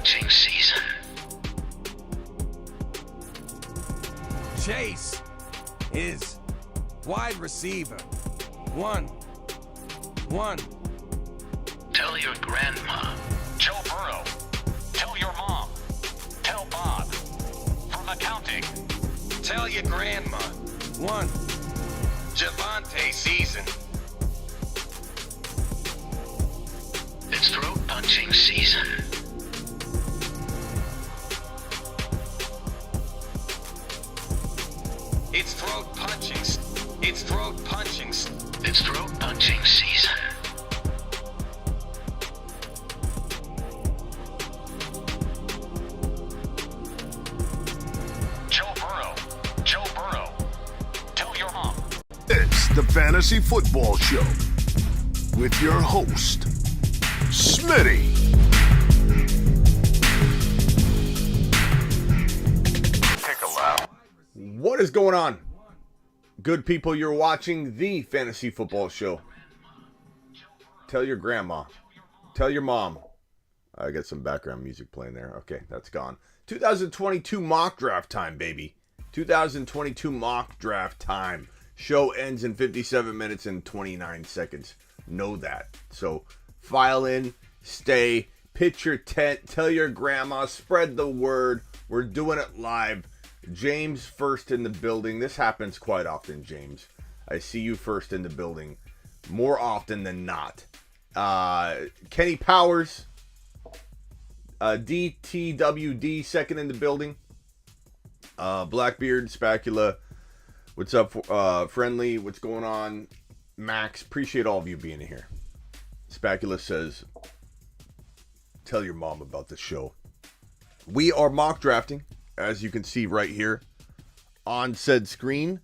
punching season. Chase is wide receiver. One. Tell your grandma. Joe Burrow. Tell your mom. Tell Bob. From accounting. Tell your grandma. One. Javante season. It's throat punching season. It's throat punching. It's throat punching. It's throat punching season. Joe Burrow. Joe Burrow. Tell your mom. It's the Fantasy Football Show with your host, Smitty. Take a lap. What is going on? Good people, you're watching the Fantasy Football Show. Tell your grandma. Tell your mom. I got some background music playing there. Okay, that's gone. 2022 mock draft time, baby. 2022 mock draft time. Show ends in 57 minutes and 29 seconds. Know that. So file in, stay, pitch your tent, tell your grandma, spread the word. We're doing it live. James first in the building. This happens quite often, James. I see you first in the building more often than not. Kenny Powers, DTWD second in the building. Blackbeard, Spacula, what's up, Friendly, what's going on? Max, appreciate all of you being here. Spacula says, tell your mom about the show. We are mock drafting, as you can see right here on said screen.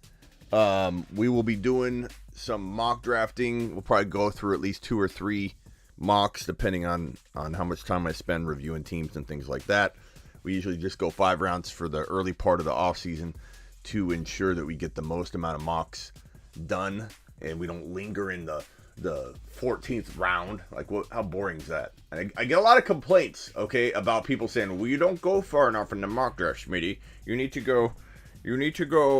We will be doing some mock drafting. We'll probably go through at least 2 or 3 mocks, depending on how much time I spend reviewing teams and things like that. We usually just go 5 rounds for the early part of the offseason to ensure that we get the most amount of mocks done and we don't linger in the 14th round. Like, how boring is that? And I get a lot of complaints, okay, about people saying, well, you don't go far enough in the mock draft, Smitty. You need to go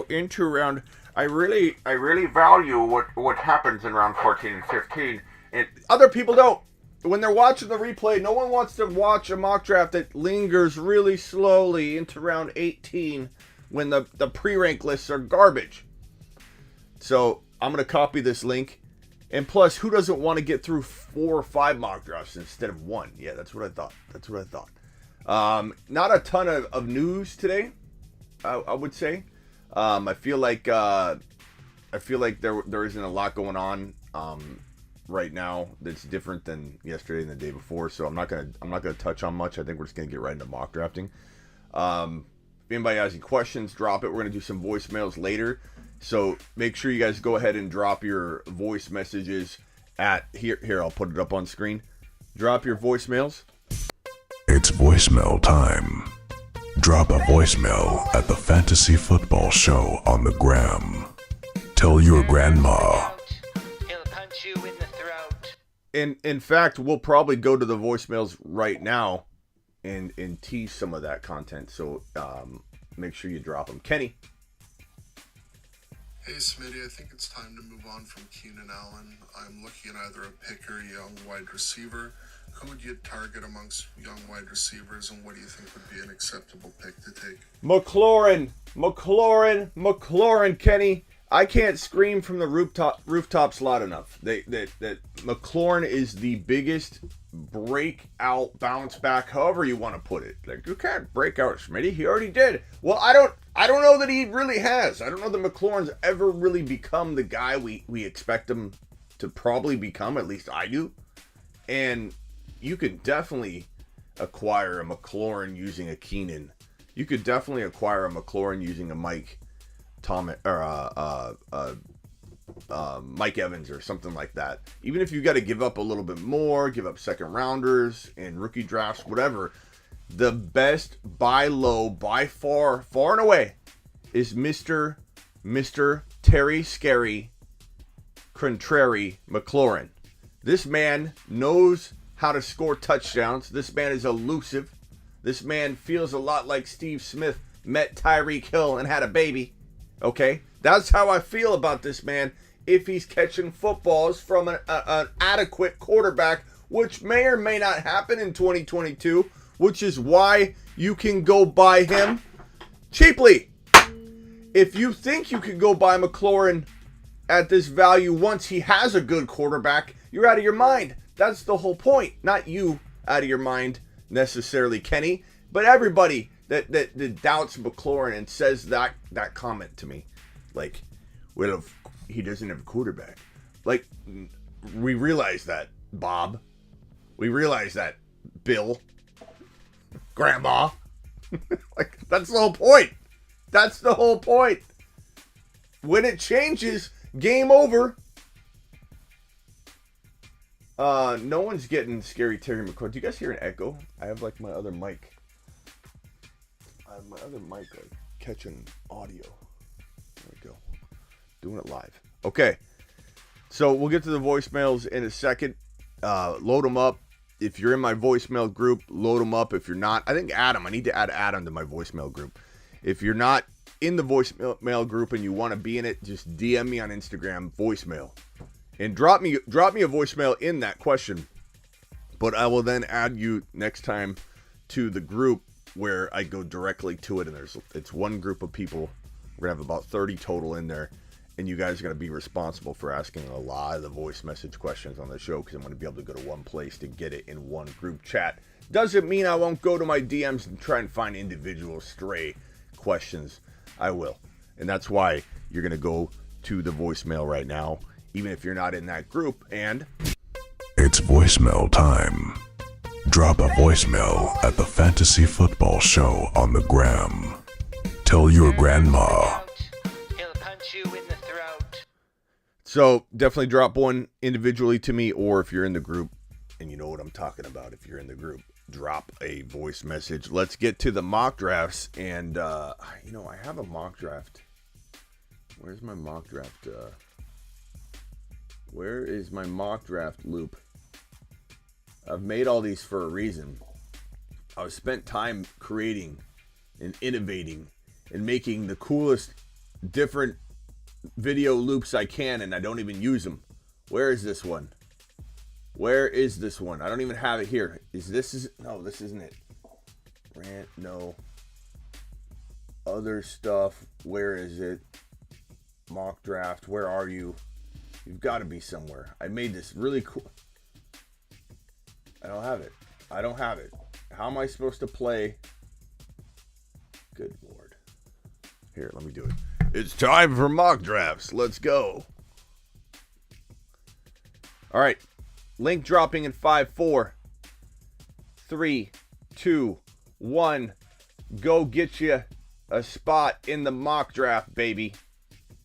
into round. I really value what happens in round 14 and 15. And other people don't. When they're watching the replay, no one wants to watch a mock draft that lingers really slowly into round 18 when the pre-rank lists are garbage. So I'm going to copy this link. And plus, who doesn't want to get through 4 or 5 mock drafts instead of 1? Yeah, that's what I thought. Not a ton of news today, I would say. I feel like there isn't a lot going on right now that's different than yesterday and the day before. So I'm not gonna touch on much. I think we're just gonna get right into mock drafting. If anybody has any questions, drop it. We're gonna do some voicemails later. So make sure you guys go ahead and drop your voice messages at here. I'll put it up on screen. Drop your voicemails. It's voicemail time. Drop a voicemail at the Fantasy Football Show on the gram. Tell your grandma. He'll punch you in the throat. In fact, we'll probably go to the voicemails right now and tease some of that content. So make sure you drop them. Kenny. Hey Smitty, I think it's time to move on from Keenan Allen. I'm looking at either a pick or a young wide receiver. Who would you target amongst young wide receivers, and what do you think would be an acceptable pick to take? McLaurin, Kenny. I can't scream from the rooftops loud enough. That McLaurin is the biggest breakout, bounce back, however you want to put it. Like, you can't break out Smitty. He already did. Well, I don't know that he really has. I don't know that McLaurin's ever really become the guy we expect him to probably become. At least I do. And you could definitely acquire a McLaurin using a Keenan. You could definitely acquire a McLaurin using a Mike Thomas or Mike Evans or something like that. Even if you got to give up a little bit more, give up second rounders and rookie drafts, whatever. The best buy low by far and away is Mr. Terry Scary Contrary McLaurin. This man knows how to score touchdowns. This man is elusive. This man feels a lot like Steve Smith met Tyreek Hill and had a baby. Okay? That's how I feel about this man if he's catching footballs from an adequate quarterback, which may or may not happen in 2022, which is why you can go buy him cheaply. If you think you can go buy McLaurin at this value once he has a good quarterback, you're out of your mind. That's the whole point. Not you out of your mind necessarily, Kenny, but everybody that doubts McLaurin and says that comment to me. Like, well, if he doesn't have a quarterback. Like, we realize that, Bob. We realize that, Bill. Grandma. Like, that's the whole point. That's the whole point. When it changes, game over. No one's getting Scary Terry McCoy. Do you guys hear an echo? I have like my other mic. I have my other mic like catching audio. There we go. Doing it live. Okay. So we'll get to the voicemails in a second. Load them up. If you're in my voicemail group, load them up. If you're not, I think I need to add Adam to my voicemail group. If you're not in the voicemail group and you want to be in it, just DM me on Instagram, voicemail. And drop me a voicemail in that question. But I will then add you next time to the group where I go directly to it. And it's one group of people. We're going to have about 30 total in there. And you guys are going to be responsible for asking a lot of the voice message questions on the show, because I'm going to be able to go to one place to get it in one group chat. Doesn't mean I won't go to my DMs and try and find individual stray questions. I will. And that's why you're going to go to the voicemail right now, even if you're not in that group. And it's voicemail time. Drop a voicemail at the Fantasy Football Show on the gram. Tell your grandma. He'll punch you in the throat. So definitely drop one individually to me, or if you're in the group and you know what I'm talking about, if you're in the group, drop a voice message. Let's get to the mock drafts. And, I have a mock draft. Where's my mock draft? Where is my mock draft loop? I've made all these for a reason. I've spent time creating and innovating and making the coolest different video loops I can, and I don't even use them. Where is this one? Where is this one? I don't even have it here. No, this isn't it. Rant, no. Other stuff. Where is it? Mock draft. Where are you? You've got to be somewhere. I made this really cool. I don't have it. How am I supposed to play? Good Lord. Here, let me do it. It's time for mock drafts. Let's go. All right. Link dropping in 5, 4, 3, 2, 1. Go get you a spot in the mock draft, baby.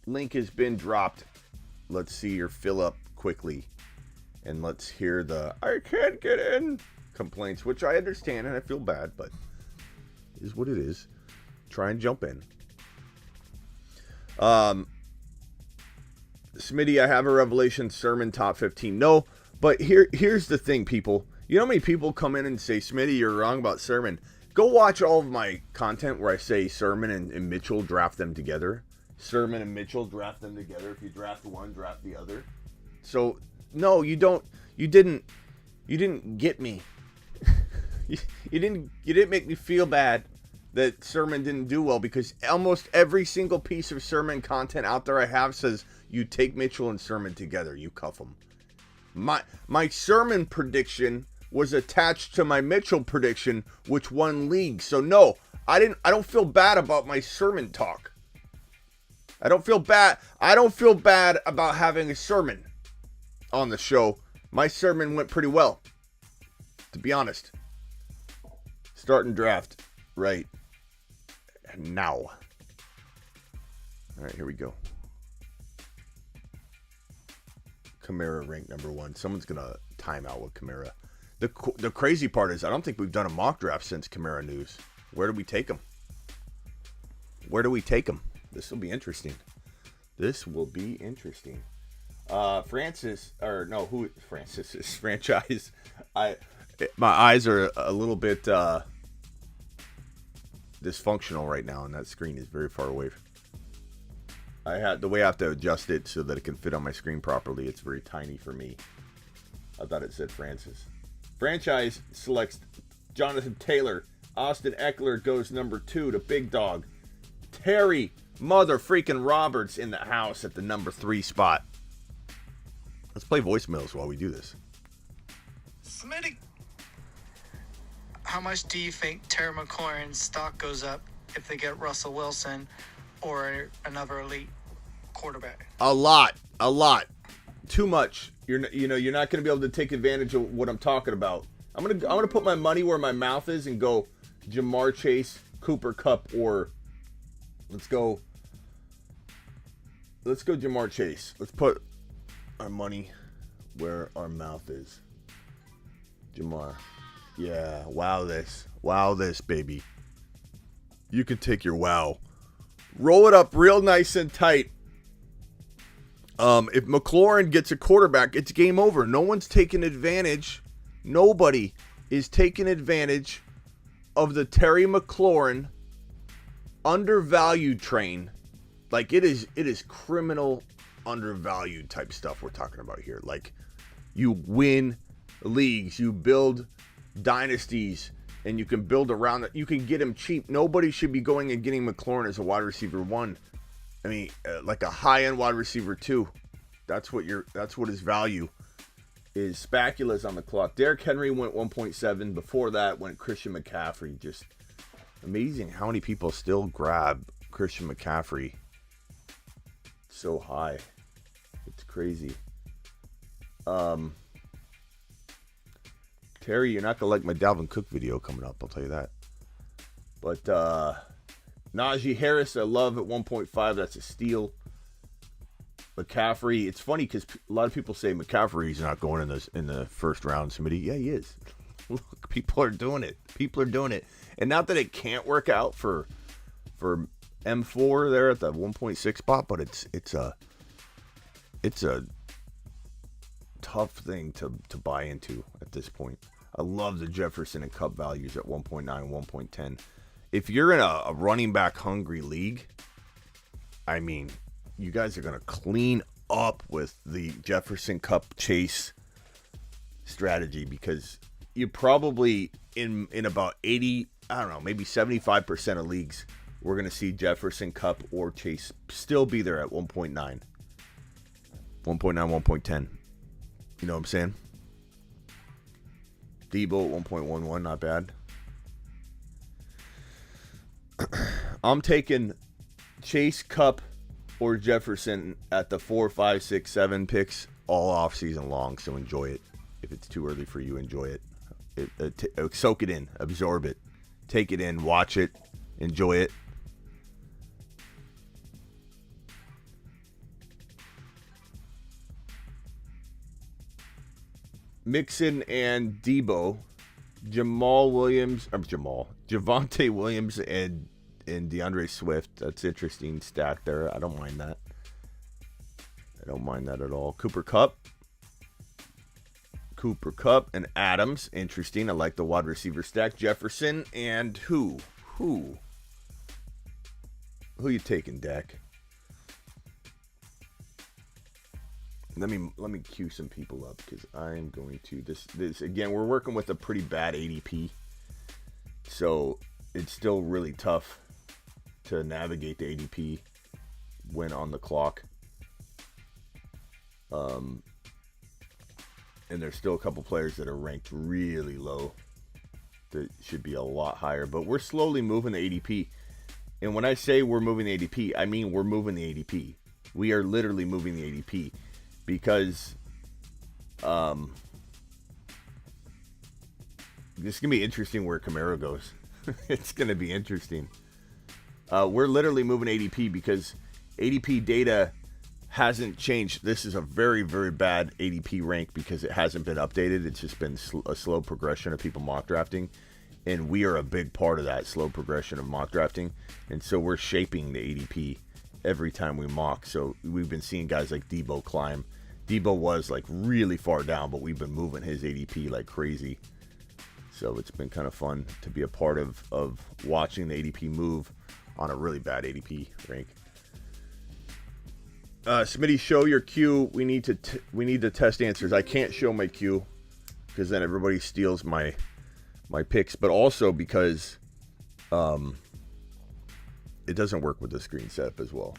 Link has been dropped. Let's see your fill up quickly. And let's hear the I can't get in complaints, which I understand and I feel bad, but it is what it is. Try and jump in. Smitty, I have a Revelation sermon top 15. No, but here's the thing, people. You know how many people come in and say, Smitty, you're wrong about sermon. Go watch all of my content where I say Sermon and Mitchell draft them together. Sermon and Mitchell draft them together. If you draft one, draft the other. So no, you didn't get me. you didn't make me feel bad that Sermon didn't do well, because almost every single piece of Sermon content out there I have says you take Mitchell and Sermon together, you cuff them. My Sermon prediction was attached to my Mitchell prediction, which won league. So no, I don't feel bad about my Sermon talk. I don't feel bad about having a sermon on the show. My sermon went pretty well, to be honest. Starting draft right now. All right, here we go. Camaro ranked number 1. Someone's gonna time out with Camaro. The crazy part is I don't think we've done a mock draft since Camaro news. Where do we take him? This will be interesting. Francis is franchise. My eyes are a little bit dysfunctional right now, and that screen is very far away. The way I have to adjust it so that it can fit on my screen properly, it's very tiny for me. I thought it said Francis. Franchise selects Jonathan Taylor. Austin Eckler goes number 2 to Big Dog. Terry Mother freaking Roberts in the house at the number 3 spot. Let's play voicemails while we do this. Smitty, how much do you think Terry McLaurin's stock goes up if they get Russell Wilson or another elite quarterback? A lot. Too much. You're not going to be able to take advantage of what I'm talking about. I'm gonna put my money where my mouth is and go Jamar Chase, Cooper Kupp, or let's go Jamar Chase. Let's put our money where our mouth is. Jamar. Yeah, wow this, baby. You can take your wow. Roll it up real nice and tight. If McLaurin gets a quarterback, it's game over. No one's taking advantage. Nobody is taking advantage of the Terry McLaurin undervalued train. Like it is criminal undervalued type stuff we're talking about here. Like you win leagues, you build dynasties, and you can build around it. You can get him cheap. Nobody should be going and getting McLaurin as a wide receiver 1. I mean, like a high-end wide receiver 2. That's what his value is. Spacula's on the clock. Derrick Henry went 1.7. Before that went Christian McCaffrey. Just amazing how many people still grab Christian McCaffrey so high. It's crazy. Terry, you're not going to like my Dalvin Cook video coming up, I'll tell you that. But Najee Harris, I love at 1.5. That's a steal. McCaffrey, it's funny because a lot of people say McCaffrey's not going in the first round. Somebody, yeah, he is. Look, people are doing it. And not that it can't work out for M4 there at the 1.6 spot, but it's a tough thing to buy into at this point. I love the Jefferson and Kupp values at 1.9, 1.10. If you're in a running back hungry league, I mean, you guys are going to clean up with the Jefferson Kupp Chase strategy because you probably in about 80, I don't know, maybe 75% of leagues, we're going to see Jefferson Kupp or Chase still be there at 1.9. 1.9, 1.10. You know what I'm saying? Debo at 1.11, not bad. I'm taking Chase, Kupp, or Jefferson at the 4, 5, 6, 7 picks all off season long. So enjoy it. If it's too early for you, enjoy it. Soak it in, absorb it, take it in, watch it, enjoy it. Mixon and Debo, Javonte Williams and DeAndre Swift. That's interesting stat there. I don't mind that. I don't mind that at all. Cooper Kupp and Adams. Interesting. I like the wide receiver stack. Jefferson and who? Who you taking, Dak? Let me cue some people up because I'm going to this again. We're working with a pretty bad ADP, so it's still really tough to navigate the ADP when on the clock. And there's still a couple players that are ranked really low that should be a lot higher, but we're slowly moving the ADP. And when I say we're moving the ADP, I mean we're moving the ADP. We are literally moving the ADP. Because this is going to be interesting where Camaro goes. It's going to be interesting. We're literally moving ADP because ADP data hasn't changed. This is a very, very bad ADP rank because it hasn't been updated. It's just been a slow progression of people mock drafting. And we are a big part of that slow progression of mock drafting. And so we're shaping the ADP every time we mock. So we've been seeing guys like Debo climb. Debo was like really far down, but we've been moving his ADP like crazy. So it's been kind of fun to be a part of watching the ADP move on a really bad ADP rank. Smitty, show your queue. We need to test answers. I can't show my queue because then everybody steals my picks, but also because it doesn't work with the screen setup as well.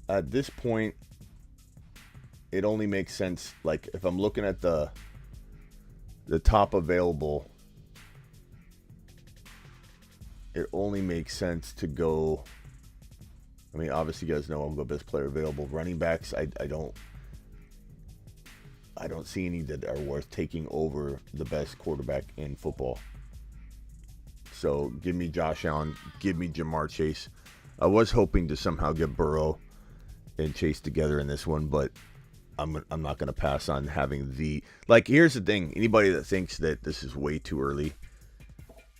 At this point, it only makes sense, like, if I'm looking at the top available, it only makes sense to go. I mean, obviously, you guys know I'm the best player available. Running backs, I don't see any that are worth taking over the best quarterback in football. So give me Josh Allen, give me Jamar Chase. I was hoping to somehow get Burrow and Chase together in this one, but I'm not going to pass on having like, here's the thing. Anybody that thinks that this is way too early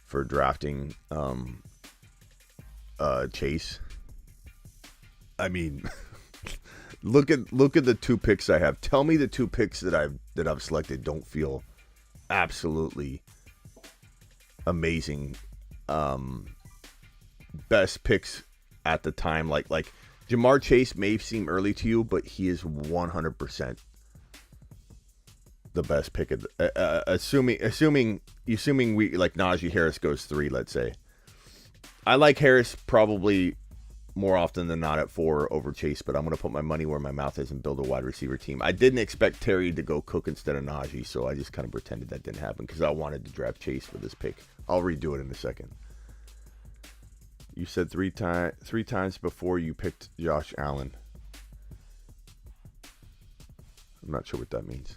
for drafting Chase, I mean, look at the 2 picks I have. Tell me the 2 picks that I've selected don't feel absolutely amazing. Best picks at the time, like Jamar Chase may seem early to you, but he is 100% the best pick. Assuming we like Najee Harris goes 3, let's say. I like Harris probably more often than not at 4 over Chase, but I'm going to put my money where my mouth is and build a wide receiver team. I didn't expect Terry to go Cook instead of Najee, so I just kind of pretended that didn't happen because I wanted to draft Chase for this pick. I'll redo it in a second. You said 3 times before you picked Josh Allen. I'm not sure what that means.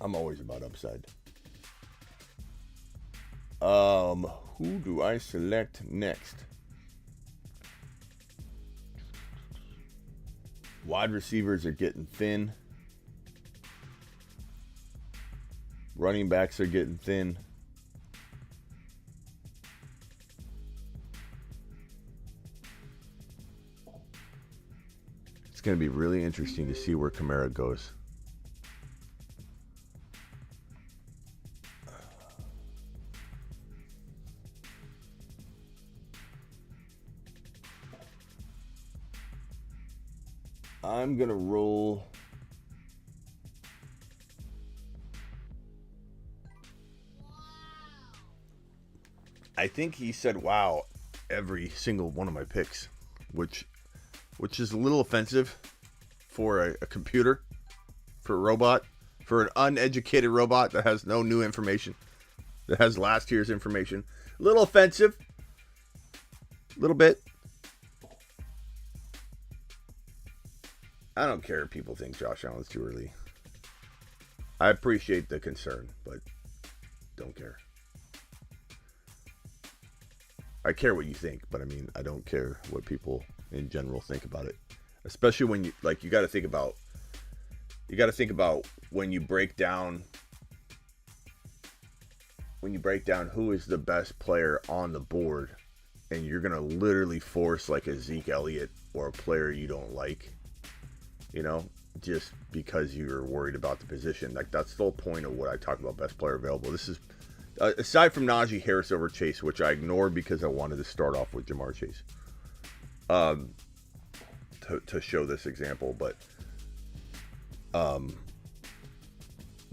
I'm always about upside. Who do I select next? Wide receivers are getting thin. Running backs are getting thin. It's going to be really interesting to see where Camaro goes. I'm going to roll. I think he said wow every single one of my picks, which is a little offensive for a computer, for a robot, for an uneducated robot that has no new information, that has last year's information. A little offensive. A little bit. I don't care if people think Josh Allen's too early. I appreciate the concern, but don't care. I care what you think, but I mean, I don't care what people in general think about it. Especially when you got to think about when you break down who is the best player on the board, and you're going to literally force like a Zeke Elliott or a player you don't like. You know, just because you're worried about the position. Like, that's the whole point of what I talk about best player available. This is, aside from Najee Harris over Chase, which I ignored because I wanted to start off with Jamar Chase. To show this example, but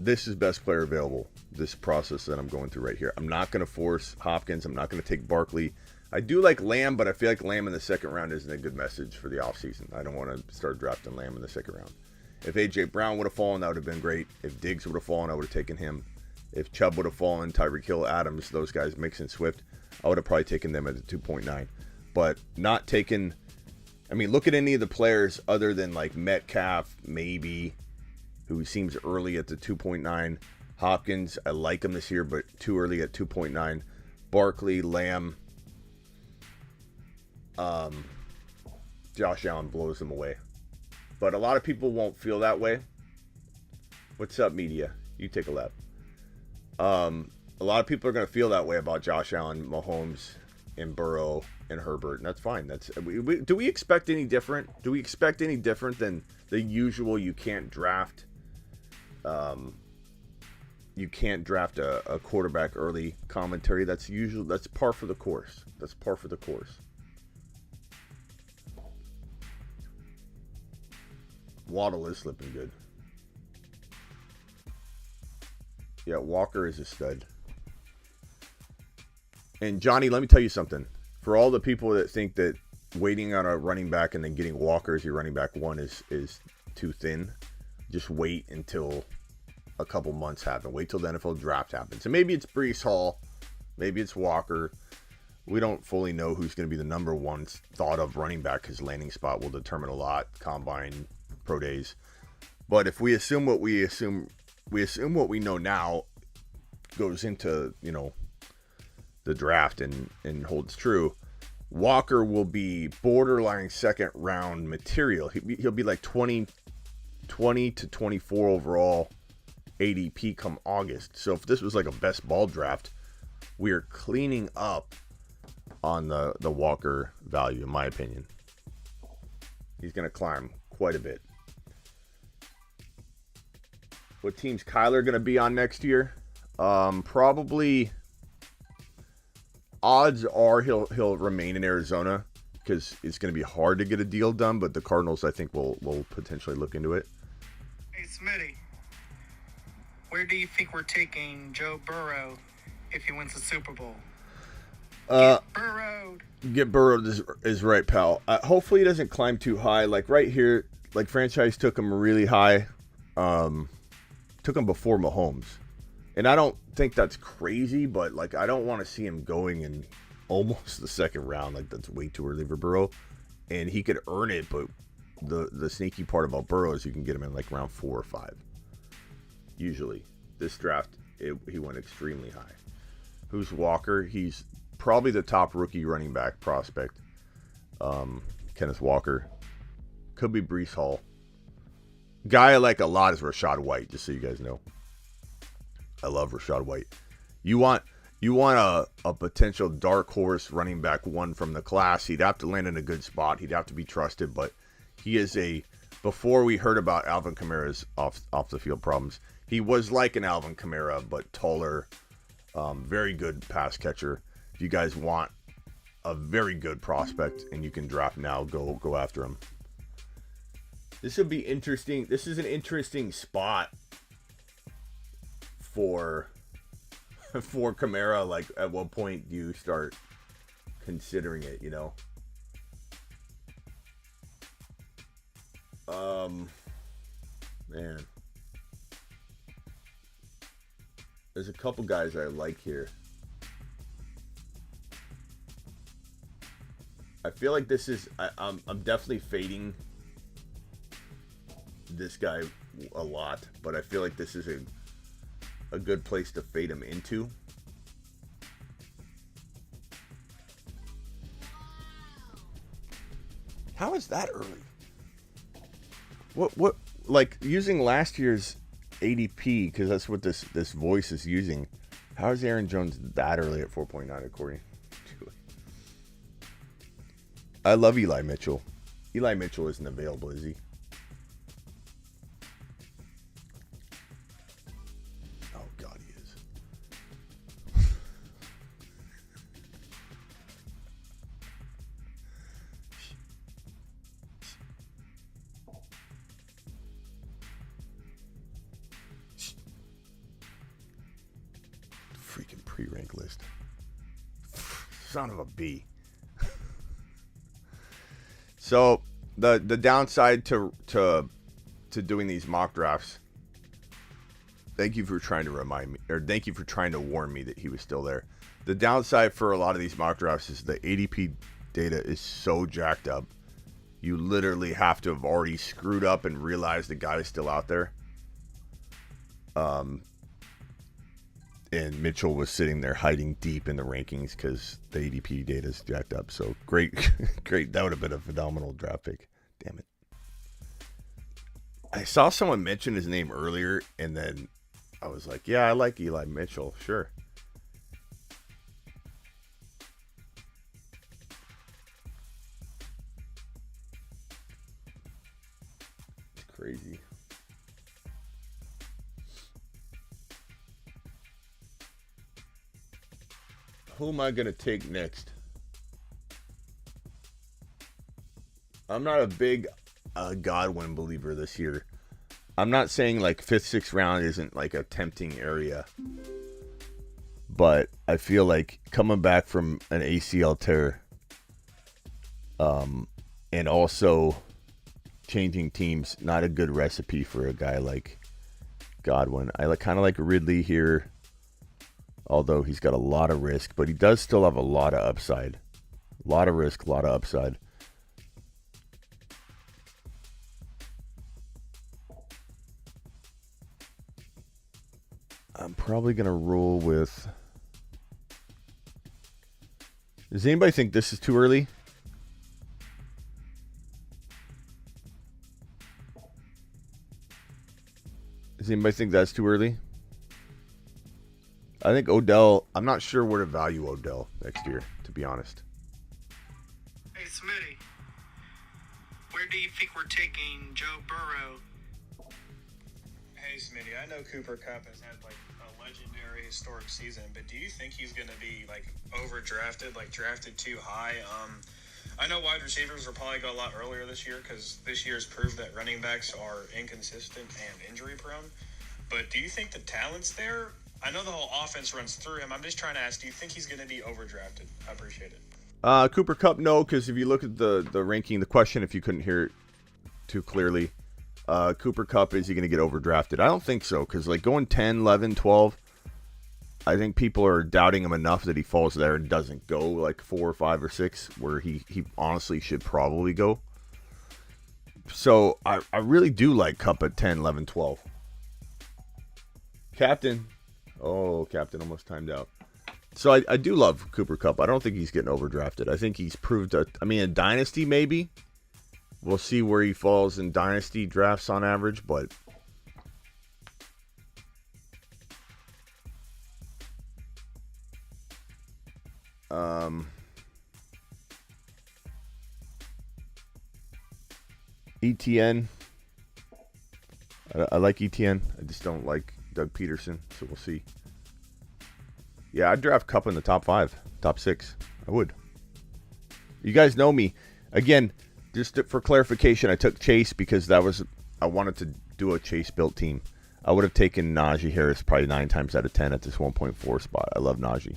this is best player available. This process that I'm going through right here. I'm not going to force Hopkins. I'm not going to take Barkley. I do like Lamb, but I feel like Lamb in the second round isn't a good message for the offseason. I don't want to start drafting Lamb in the second round. If A.J. Brown would have fallen, that would have been great. If Diggs would have fallen, I would have taken him. If Chubb would have fallen, Tyreek Hill, Adams, those guys, Mixon, Swift, I would have probably taken them at the 2.9. But not taking, I mean, look at any of the players other than like Metcalf, maybe, who seems early at the 2.9. Hopkins, I like him this year, but too early at 2.9. Barkley, Lamb, Josh Allen blows them away. But a lot of people won't feel that way. What's up, media? You take a lap. A A lot of people are going to feel that way about Josh Allen, Mahomes, and Burrow and Herbert, and that's fine. Do we expect any different? Do we expect any different than the usual? You can't draft. You can't draft a quarterback early commentary. That's par for the course. That's par for the course. Waddle is slipping good. Yeah, Walker is a stud. And Johnny, let me tell you something. For all the people that think that waiting on a running back and then getting Walker as your running back one is too thin, just wait until a couple months happen. Wait till the NFL draft happens. And maybe it's Breece Hall. Maybe it's Walker. We don't fully know who's going to be the number one thought of running back. His landing spot will determine a lot. Combine, pro days. But if we assume what we assume what we know now goes into, the draft and holds true, Walker will be borderline second round material. He'll be like 20 to 24 overall ADP come August. So if this was like a best ball draft, we are cleaning up on the Walker value, in my opinion. He's going to climb quite a bit. What team's Kyler going to be on next year? Probably. Odds are he'll remain in Arizona because it's going to be hard to get a deal done. But the Cardinals, I think, will potentially look into it. Hey, Smitty, where do you think we're taking Joe Burrow if he wins the Super Bowl? Get Burrow is right, pal. Hopefully he doesn't climb too high. Like right here, like franchise took him really high. Took him before Mahomes. And I don't think that's crazy, but like I don't want to see him going in almost the second round. Like that's way too early for Burrow. And he could earn it, but the sneaky part about Burrow is you can get him in like round 4 or 5. Usually. This draft, he went extremely high. Who's Walker? He's probably the top rookie running back prospect. Kenneth Walker. Could be Breece Hall. Guy I like a lot is Rashad White, just so you guys know. I love Rashad White. You want a potential dark horse running back one from the class. He'd have to land in a good spot. He'd have to be trusted, but he is before we heard about Alvin Kamara's off the field problems, he was like an Alvin Kamara, but taller, very good pass catcher. If you guys want a very good prospect and you can draft now, go after him. This would be interesting. This is an interesting spot for Camara. Like, at what point do you start considering it, Man. There's a couple guys I like here. I feel like this is... I'm definitely fading this guy a lot, but I feel like this is a good place to fade him into. How is that early? What like using last year's ADP, because that's what this voice is using. How is Aaron Jones that early at 4.9 according to it? I love Eli Mitchell. Eli Mitchell isn't available, is he? Oh God, he is. Freaking pre-rank list. Son of a B. So the downside to doing these mock drafts. Thank you for trying to remind me, or thank you for trying to warn me that he was still there. The downside for a lot of these mock drafts is the ADP data is so jacked up. You literally have to have already screwed up and realized the guy is still out there. And Mitchell was sitting there hiding deep in the rankings because the ADP data is jacked up. So great. That would have been a phenomenal draft pick. Damn it. I saw someone mention his name earlier, and then I was like, yeah, I like Eli Mitchell. Sure. crazy. Who am I going to take next? I'm not a big Godwin believer this year. I'm not saying like 5th, 6th round isn't like a tempting area. But I feel like coming back from an ACL tear and also changing teams, not a good recipe for a guy like Godwin. I kind of like Ridley here, although he's got a lot of risk, but he does still have a lot of upside. A lot of risk, a lot of upside. I'm probably going to roll with... Does anybody think this is too early? Does anybody think that's too early? I think Odell, I'm not sure where to value Odell next year, to be honest. Hey, Smitty, where do you think we're taking Joe Burrow? Hey, Smitty, I know Cooper Kupp has had like a legendary historic season, but do you think he's going to be like overdrafted, like drafted too high? I know wide receivers will probably go a lot earlier this year because this year's proved that running backs are inconsistent and injury prone. But do you think the talent's there? I know the whole offense runs through him. I'm just trying to ask, do you think he's going to be overdrafted? I appreciate it. Cooper Kupp, no, because if you look at the ranking, the question, if you couldn't hear it too clearly, Cooper Kupp, is he going to get overdrafted? I don't think so, because like going 10, 11, 12, I think people are doubting him enough that he falls there and doesn't go like 4 or 5 or 6, where he honestly should probably go. So I really do like Kupp at 10, 11, 12. Captain. Oh, Captain almost timed out. So I do love Cooper Kupp. I don't think he's getting overdrafted. I think he's proved in Dynasty maybe. We'll see where he falls in Dynasty drafts on average, but ETN. I like ETN. I just don't like Doug Peterson, so we'll see. Yeah, I'd draft Kupp in the top 5, top 6. I would. You guys know me. Again, just for clarification, I took Chase because I wanted to do a Chase-built team. I would have taken Najee Harris probably 9 times out of 10 at this 1.4 spot. I love Najee.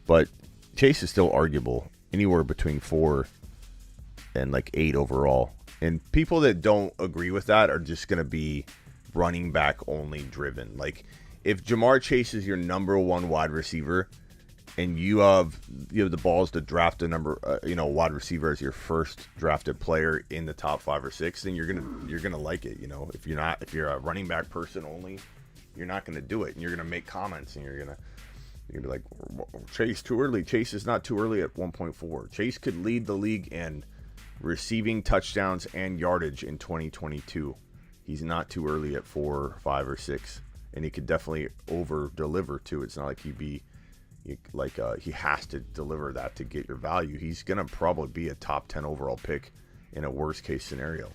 But Chase is still arguable. Anywhere between 4 and like 8 overall. And people that don't agree with that are just going to be running back only driven. Like if Jamar Chase is your number 1 wide receiver and you have the balls to draft a wide receiver as your first drafted player in the top 5 or 6, then you're gonna like it. If you're a running back person only, you're not gonna do it, and you're gonna make comments, and you're gonna be like, Chase too early. Chase is not too early at 1.4. Chase could lead the league in receiving touchdowns and yardage in 2022. He's not too early at 4, 5, or 6, and he could definitely over deliver too. It's not like he has to deliver that to get your value. He's gonna probably be a top 10 overall pick in a worst case scenario.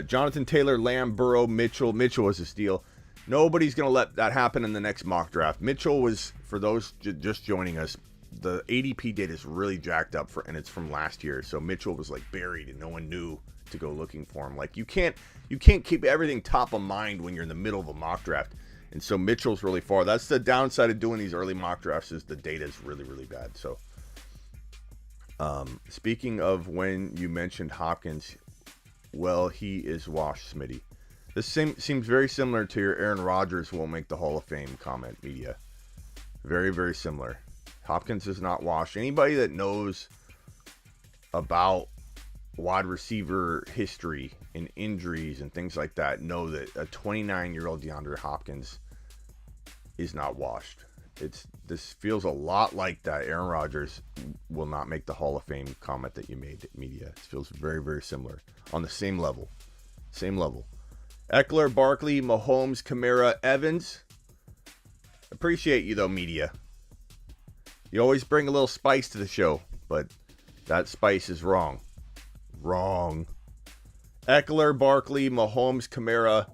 Jonathan Taylor, Lamb, Burrow, Mitchell. Mitchell was a steal. Nobody's gonna let that happen in the next mock draft. Mitchell was, for those just joining us, the ADP data is really jacked up and it's from last year. So Mitchell was like buried and no one knew to go looking for him. Like you can't keep everything top of mind when you're in the middle of a mock draft. And so Mitchell's really far. That's the downside of doing these early mock drafts, is the data is really, really bad. So speaking of when you mentioned Hopkins, well, he is washed, Smitty. This seems very similar to your Aaron Rodgers won't make the Hall of Fame comment, media. Very, very similar. Hopkins is not washed. Anybody that knows about wide receiver history and injuries and things like that know that a 29-year-old DeAndre Hopkins is not washed. This feels a lot like that Aaron Rodgers will not make the Hall of Fame comment that you made, media. It feels very, very similar on the same level. Same level. Eckler, Barkley, Mahomes, Camaro, Evans. Appreciate you though, media. You always bring a little spice to the show, but that spice is wrong. Wrong. Eckler, Barkley, Mahomes, Camaro,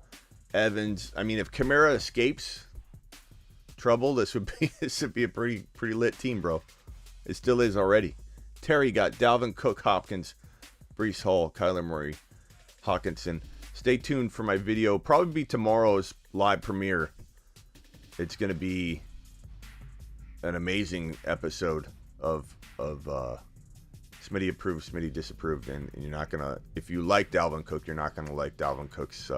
Evans. I mean, if Camaro escapes trouble, this would be a pretty lit team, bro. It still is already. Terry got Dalvin Cook, Hopkins, Breece Hall, Kyler Murray, Hawkinson. Stay tuned for my video. Probably be tomorrow's live premiere. It's going to be an amazing episode of Smitty approved, Smitty disapproved, and you're not gonna. If you like Dalvin Cook, you're not gonna like Dalvin Cook's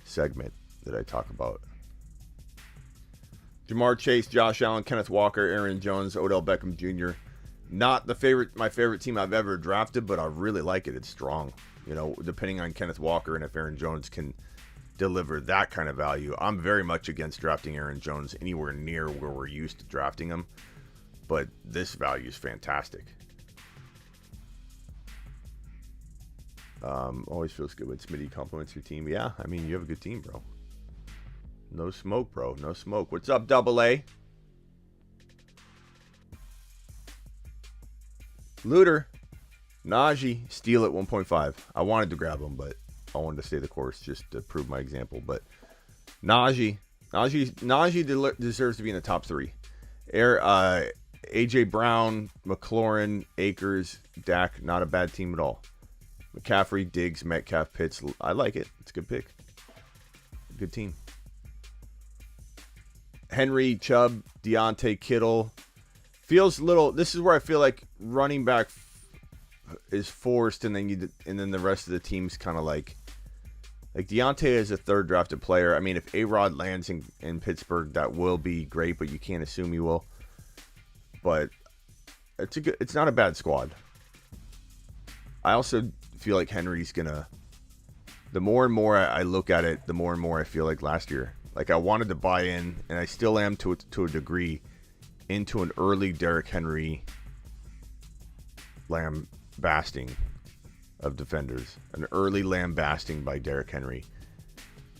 segment that I talk about. Jamar Chase, Josh Allen, Kenneth Walker, Aaron Jones, Odell Beckham Jr. Not my favorite team I've ever drafted, but I really like it. It's strong. You know, depending on Kenneth Walker and if Aaron Jones can deliver that kind of value. I'm very much against drafting Aaron Jones anywhere near where we're used to drafting him, but this value is fantastic. Always feels good when Smitty compliments your team. Yeah, I mean, you have a good team, bro. No smoke, bro. No smoke. What's up, Double A? Looter. Najee, steal at 1.5. I wanted to grab him, but I wanted to stay the course just to prove my example. But Najee deserves to be in the top 3. AJ Brown, McLaurin, Akers, Dak, not a bad team at all. McCaffrey, Diggs, Metcalf, Pitts. I like it. It's a good pick. Good team. Henry, Chubb, Deontay, Kittle. Feels a little. This is where I feel like running back is forced, and then the rest of the team's kind of like Deontay is a third drafted player. I mean, if A-Rod lands in Pittsburgh, that will be great, but you can't assume he will. But it's not a bad squad. I also feel like Henry's gonna. The more and more I look at it, the more and more I feel like last year. Like I wanted to buy in, and I still am to a degree, into an early Derrick Henry lambasting of defenders. An early lambasting by Derrick Henry.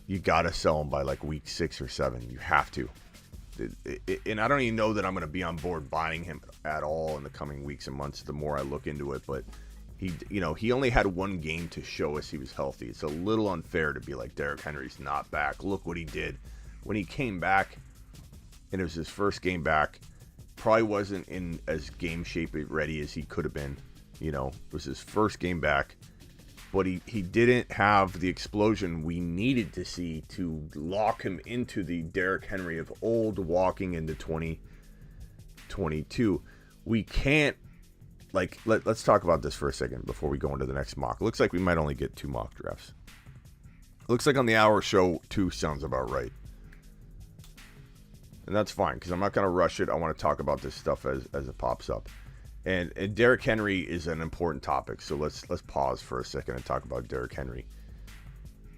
You gotta sell him by like week 6 or 7. You have to. And I don't even know that I'm going to be on board buying him at all in the coming weeks and months the more I look into it. But he only had one game to show us he was healthy. It's a little unfair to be like, Derrick Henry's not back. Look what he did. When he came back, and it was his first game back, probably wasn't in as game shape ready as he could have been. You know, it was his first game back. But he didn't have the explosion we needed to see to lock him into the Derrick Henry of old walking into 2022. We can't, let's talk about this for a second before we go into the next mock. It looks like we might only get 2 mock drafts. It looks like on the hour show, 2 sounds about right. And that's fine, because I'm not going to rush it. I want to talk about this stuff as it pops up. And Derrick Henry is an important topic, so let's pause for a second and talk about Derrick Henry.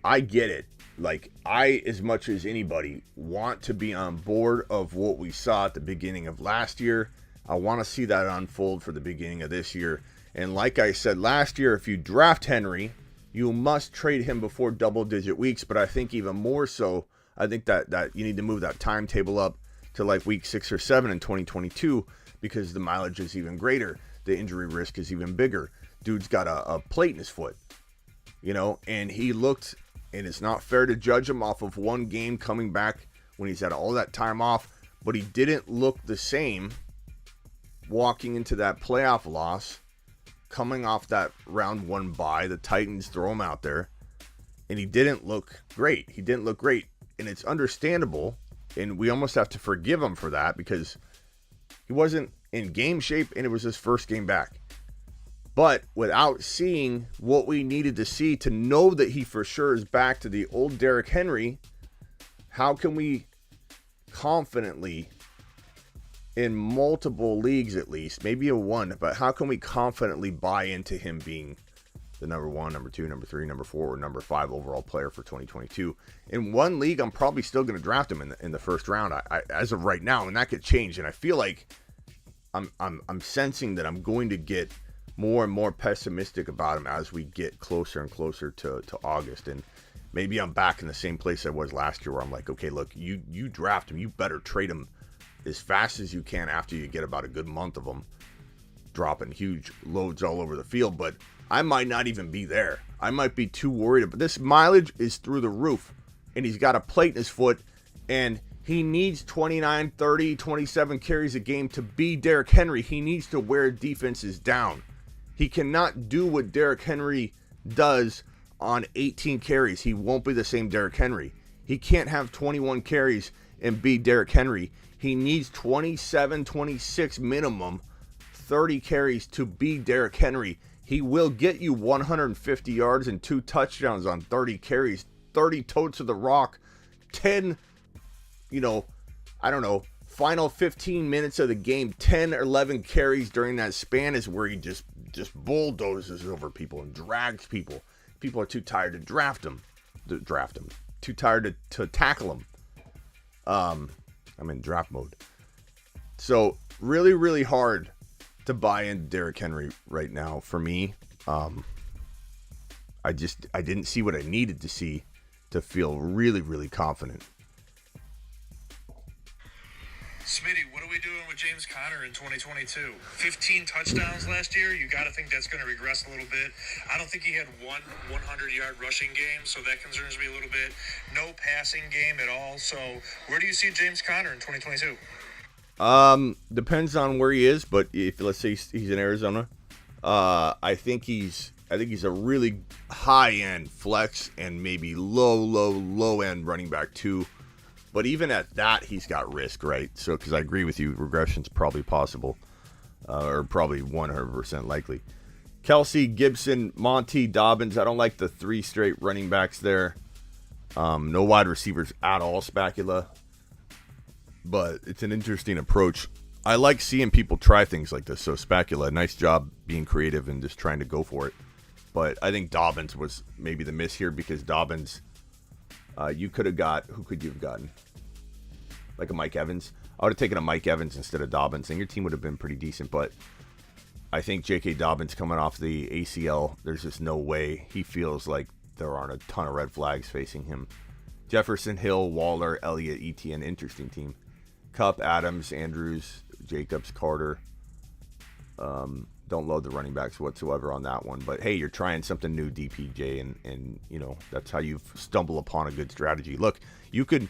I get it. Like, I, as much as anybody, want to be on board of what we saw at the beginning of last year. I want to see that unfold for the beginning of this year. And like I said last year, if you draft Henry, you must trade him before double-digit weeks. But I think even more so, I think that you need to move that timetable up to like week 6 or 7 in 2022. Because the mileage is even greater. The injury risk is even bigger. Dude's got a plate in his foot. You know, and he looked, and it's not fair to judge him off of one game coming back when he's had all that time off, but he didn't look the same walking into that playoff loss, coming off that round 1 bye. The Titans throw him out there, and he didn't look great. And it's understandable, and we almost have to forgive him for that because he wasn't in game shape, and it was his first game back. But without seeing what we needed to see to know that he for sure is back to the old Derrick Henry, how can we confidently, in multiple leagues at least, maybe a 1, but how can we confidently buy into him being the number 1, number 2, number 3, number 4, or number 5 overall player for 2022? In one league, I'm probably still going to draft him in the first round. I as of right now, and that could change. And I feel like I'm sensing that I'm going to get more and more pessimistic about him as we get closer and closer to August. And maybe I'm back in the same place I was last year, where I'm like, okay, look, you draft him, you better trade him as fast as you can after you get about a good month of him. dropping huge loads all over the field, but I might not even be there. I might be too worried. But this mileage is through the roof, and he's got a plate in his foot, and he needs 29, 30, 27 carries a game to be Derrick Henry. He needs to wear defenses down. He cannot do what Derrick Henry does on 18 carries. He won't be the same Derrick Henry. He can't have 21 carries and be Derrick Henry. He needs 27, 26 minimum, 30 carries to be Derrick Henry. He will get you 150 yards and 2 touchdowns on 30 carries, 30 totes of the rock, 10, final 15 minutes of the game, 10 or 11 carries during that span is where he just bulldozes over people and drags people. People are too tired to draft him. Too tired to tackle him. I'm in draft mode. So really, really hard to buy into Derrick Henry right now for me. I didn't see what I needed to see to feel really, really confident. Smitty, what are we doing with James Conner in 2022? 15 touchdowns last year. You got to think that's going to regress a little bit. I don't think he had one 100-yard rushing game, so that concerns me a little bit. No passing game at all. So where do you see James Conner in 2022? Depends on where he is, but if let's say he's in Arizona, I think he's a really high-end flex and maybe low-end running back too. But even at that, he's got risk, right? So, because I agree with you, regression's probably possible, or probably 100% likely. Kelsey, Gibson, Monty, Dobbins. I don't like the 3 straight running backs there. No wide receivers at all, Spacula. But it's an interesting approach. I like seeing people try things like this. So, Spacula, nice job being creative and just trying to go for it. But I think Dobbins was maybe the miss here because Dobbins... you could have got, who could you have gotten? Like a Mike Evans. I would have taken a Mike Evans instead of Dobbins, and your team would have been pretty decent. But I think J.K. Dobbins coming off the ACL, there's just no way. He feels like there aren't a ton of red flags facing him. Jefferson, Hill, Waller, Elliott, ETN, interesting team. Kupp, Adams, Andrews, Jacobs, Carter. Don't load the running backs whatsoever on that one. But, hey, you're trying something new, DPJ, and that's how you stumble upon a good strategy. Look, you can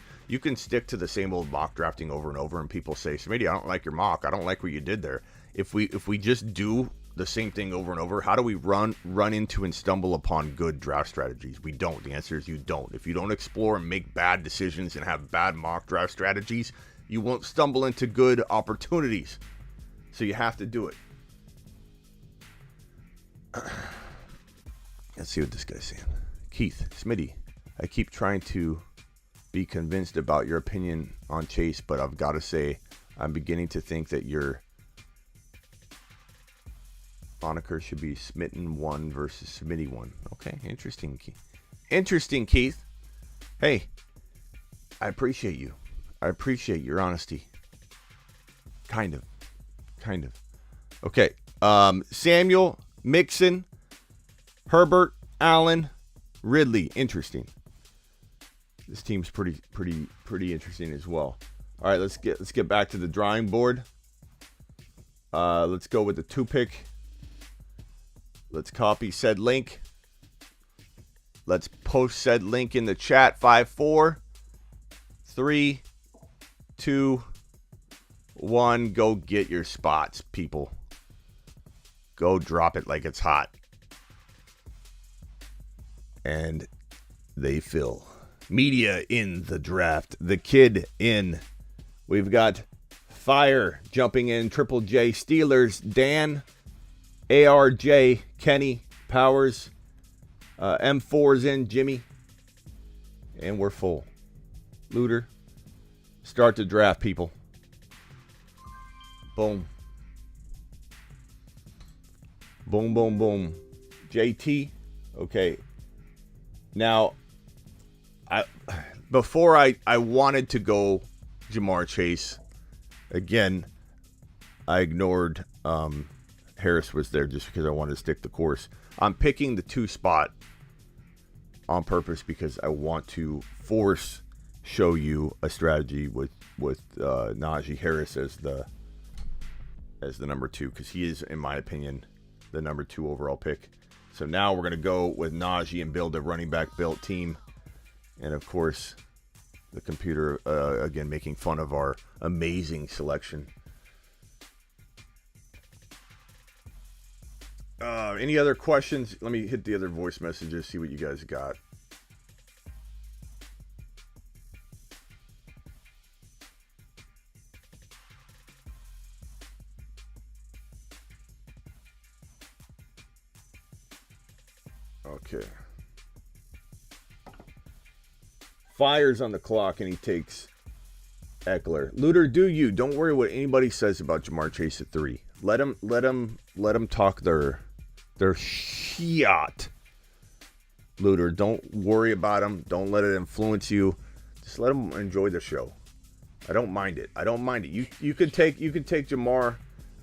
stick to the same old mock drafting over and over, and people say, Smitty, I don't like your mock. I don't like what you did there. If we just do the same thing over and over, how do we run into and stumble upon good draft strategies? We don't. The answer is you don't. If you don't explore and make bad decisions and have bad mock draft strategies, you won't stumble into good opportunities. So you have to do it. Let's see what this guy's saying. Keith, Smitty, I keep trying to be convinced about your opinion on Chase, but I've got to say I'm beginning to think that your moniker should be Smitten 1 versus Smitty 1. Okay, interesting, Keith. Interesting, Keith. Hey, I appreciate you. I appreciate your honesty. Kind of. Okay, Samuel, Mixon, Herbert, Allen, Ridley. Interesting. This team's pretty interesting as well. All right, let's get back to the drawing board. Let's go with the 2 pick. Let's copy said link. Let's post said link in the chat. 5, 4, 3, 2, 1. Go get your spots, people. Go drop it like it's hot. And they fill. Media in the draft. The kid in. We've got Fire jumping in. Triple J Steelers. Dan. ARJ. Kenny. Powers. M4's in. Jimmy. And we're full. Looter. Start the draft, people. Boom. Boom, boom, boom. JT. Okay. Now, before I wanted to go Jamar Chase. Again, I ignored Harris was there just because I wanted to stick the course. I'm picking the 2 spot on purpose because I want to show you a strategy with Najee Harris as the as the number 2 because he is, in my opinion, the number 2 overall pick. So now we're going to go with Najee and build a running back built team. And, of course, the computer, again, making fun of our amazing selection. Any other questions? Let me hit the other voice messages, see what you guys got. Okay. Fire's on the clock and he takes Eckler. Looter, do you. Don't worry what anybody says about Jamar Chase at 3. Let them talk their shit. Looter, don't worry about them. Don't let it influence you. Just let them enjoy the show. I don't mind it. You could take Jamar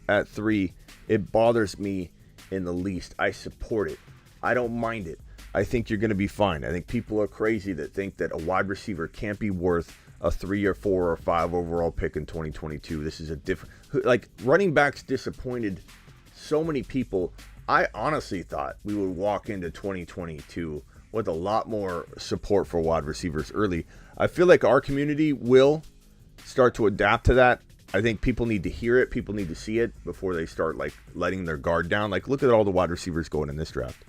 at 3. It bothers me in the least. I support it. I don't mind it. I think you're going to be fine. I think people are crazy that think that a wide receiver can't be worth a 3 or 4 or 5 overall pick in 2022. This is a different, like, running backs disappointed so many people. I honestly thought we would walk into 2022 with a lot more support for wide receivers early. I feel like our community will start to adapt to that. I think people need to hear it. People need to see it before they start, like, letting their guard down. Like, look at all the wide receivers going in this draft.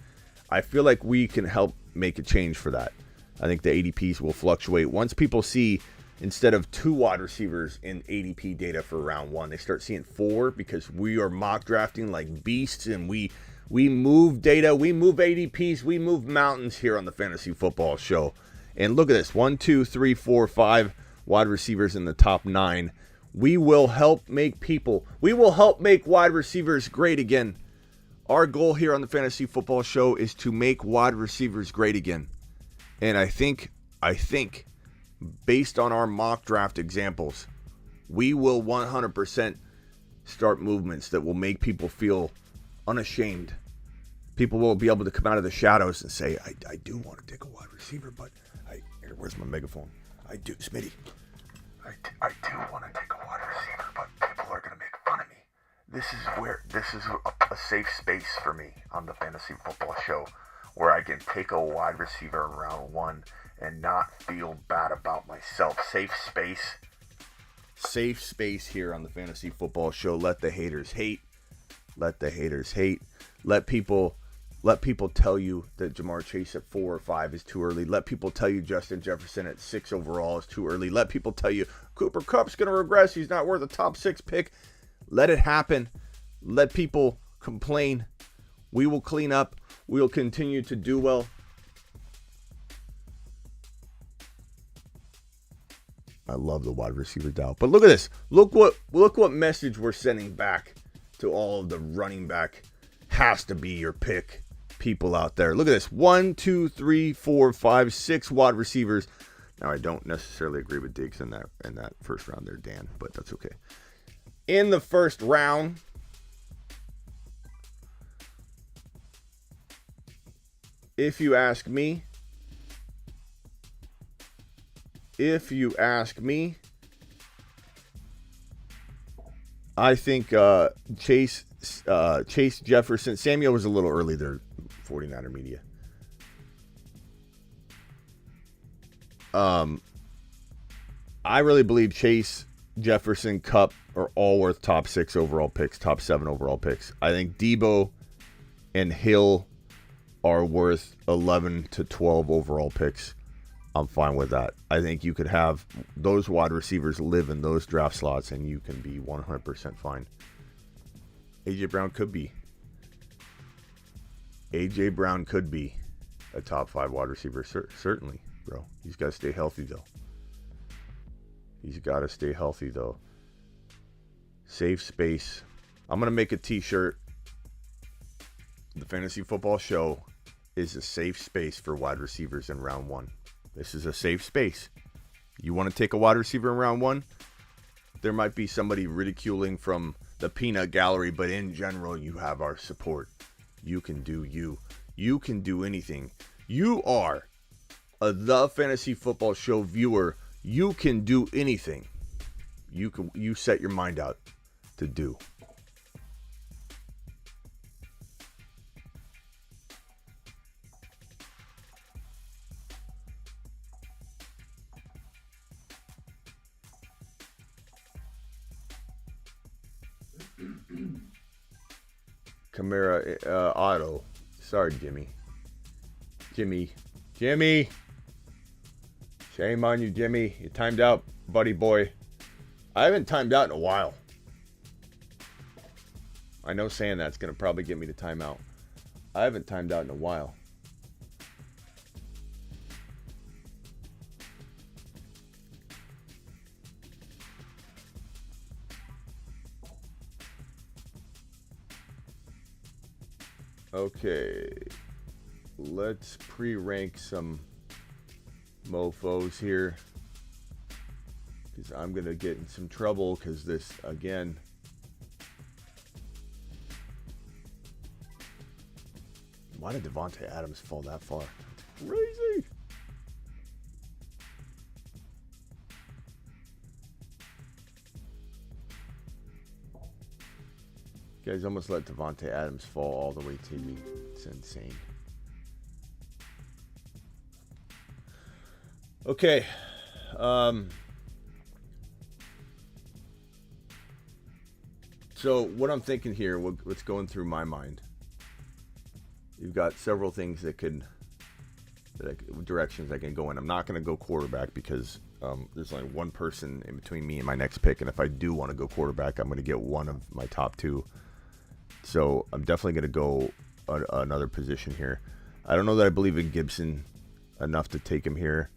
I feel like we can help make a change for that. I think the ADPs will fluctuate. Once people see, instead of 2 wide receivers in ADP data for round 1, they start seeing 4 because we are mock drafting like beasts and we move data, we move ADPs, we move mountains here on the Fantasy Football Show. And look at this, 1, 2, 3, 4, 5 wide receivers in the top 9. We will help make wide receivers great again. Our goal here on the Fantasy Football Show is to make wide receivers great again. And I think, based on our mock draft examples, we will 100% start movements that will make people feel unashamed. People will be able to come out of the shadows and say, I do want to take a wide receiver, but where's my megaphone? Smitty. I do want to take a wide receiver, but people are going to make fun of me. This is a safe space for me on the Fantasy Football Show where I can take a wide receiver in round 1 and not feel bad about myself. Safe space here on the Fantasy Football Show. Let the haters hate. Let people tell you that Jamar Chase at 4 or 5 is too early. Let people tell you Justin Jefferson at 6 overall is too early. Let people tell you Cooper Kupp's going to regress. He's not worth a top 6 pick. Let it happen. Let people complain. We will clean up. We will continue to do well. I love the wide receiver doubt. But look at this. Look what message we're sending back to all of the running back has to be your pick people out there. Look at this. 1, 2, 3, 4, 5, 6 wide receivers. Now I don't necessarily agree with Diggs in that first round there, Dan, but that's okay. In the first round, if you ask me, I think Chase Jefferson. Samuel was a little early there, 49er media. I really believe Chase, Jefferson, Kupp are all worth top 6 overall picks, top 7 overall picks. I think Debo and Hill are worth 11 to 12 overall picks. I'm fine with that. I think you could have those wide receivers live in those draft slots and you can be 100% fine. A.J. Brown could be a top 5 wide receiver. Certainly, bro. He's got to stay healthy, though. Safe space. I'm going to make a t-shirt. The Fantasy Football Show is a safe space for wide receivers in round 1. This is a safe space. You want to take a wide receiver in round 1? There might be somebody ridiculing from the peanut gallery, but in general, you have our support. You can do you. You can do anything. You are the Fantasy Football Show viewer. You can do anything. You set your mind out to do. Camaro auto. Sorry, Jimmy. Jimmy. Shame on you, Jimmy. You timed out, buddy boy. I haven't timed out in a while. I know saying that's going to probably get me to timeout. I haven't timed out in a while. Okay. Let's pre-rank some mofos here. Because I'm going to get in some trouble because this, again... Why did Devontae Adams fall that far? That's crazy. You guys almost let Devontae Adams fall all the way to me. It's insane. Okay. So what I'm thinking here, what's going through my mind. You've got several things directions I can go in. I'm not going to go quarterback because there's only one person in between me and my next pick. And if I do want to go quarterback, I'm going to get one of my top two. So I'm definitely going to go another position here. I don't know that I believe in Gibson enough to take him here.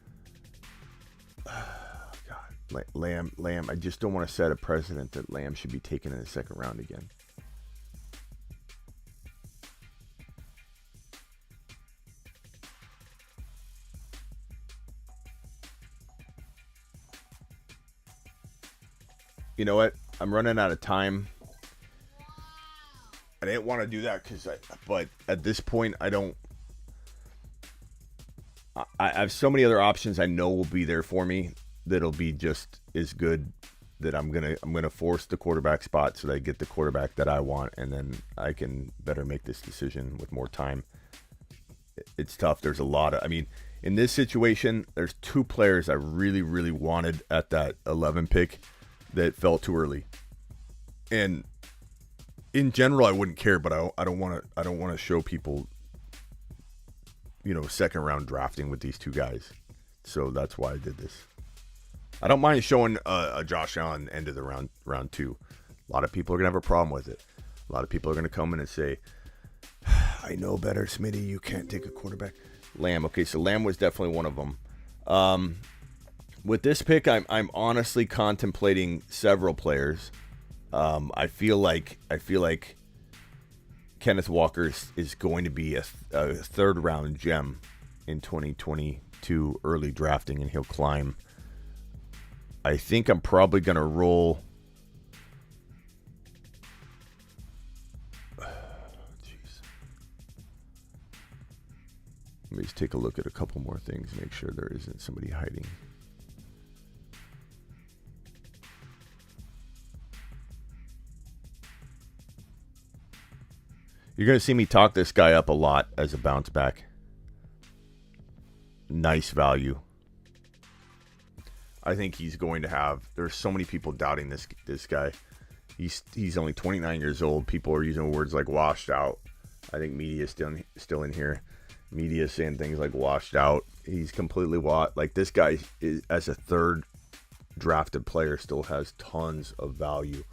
God, Lamb. I just don't want to set a precedent that Lamb should be taken in the second round again. You know what? I'm running out of time. I didn't want to do that but at this point, I have so many other options I know will be there for me that'll be just as good that I'm gonna force the quarterback spot so that I get the quarterback that I want, and then I can better make this decision with more time. It's tough. There's a lot of, in this situation, there's two players I really, really wanted at that 11 pick that fell too early. And in general, I wouldn't care, but I don't want to show people, second round drafting with these two guys. So that's why I did this. I don't mind showing a Josh Allen end of the round two. A lot of people are gonna have a problem with it. A lot of people are gonna come in and say, "I know better, Smitty. You can't take a quarterback." Lamb. Okay, so Lamb was definitely one of them. With this pick, I'm honestly contemplating several players. I feel like Kenneth Walker is going to be a third round gem in 2022 early drafting, and he'll climb. I think I'm probably going to roll. Jeez. Let me just take a look at a couple more things, make sure there isn't somebody hiding. You're going to see me talk this guy up a lot as a bounce back. Nice value. I think he's going to have... There's so many people doubting this guy. He's only 29 years old. People are using words like washed out. I think media is still in here. Media is saying things like washed out. He's completely like this guy is, as a third drafted player, still has tons of value.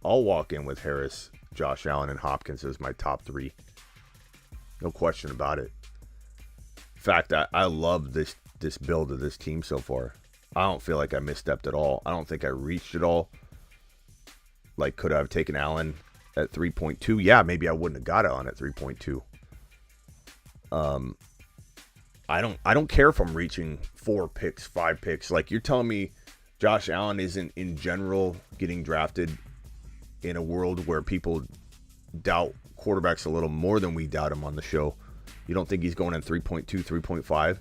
I'll walk in with Harris, Josh Allen, and Hopkins as my top three. No question about it. In fact, I love this build of this team so far. I don't feel like I misstepped at all. I don't think I reached at all. Like, could I have taken Allen at 3.2? Yeah, maybe I wouldn't have got Allen at 3.2. I don't care if I'm reaching 4 picks, 5 picks. Like, you're telling me Josh Allen isn't in general getting drafted in a world where people doubt quarterbacks a little more than we doubt him on the show. You don't think he's going in 3.2, 3.5?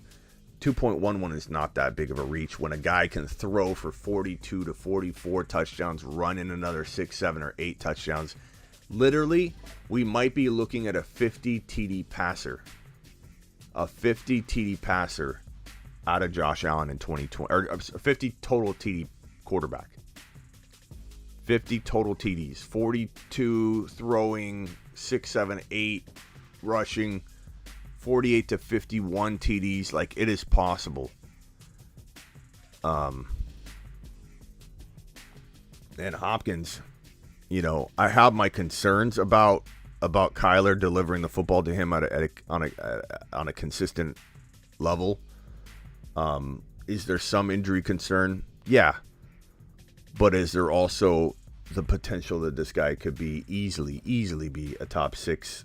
2.11 is not that big of a reach when a guy can throw for 42 to 44 touchdowns, run in another 6, 7, or 8 touchdowns. Literally, we might be looking at a 50 TD passer. A 50 TD passer out of Josh Allen in 2020, or a 50 total TD quarterback. 50 total TDs, 42 throwing, 6, 7, 8 rushing, 48 to 51 TDs. Like, it is possible. And Hopkins, you know, I have my concerns about Kyler delivering the football to him on a consistent level. Is there some injury concern? Yeah. But is there also the potential that this guy could be easily be a top 6,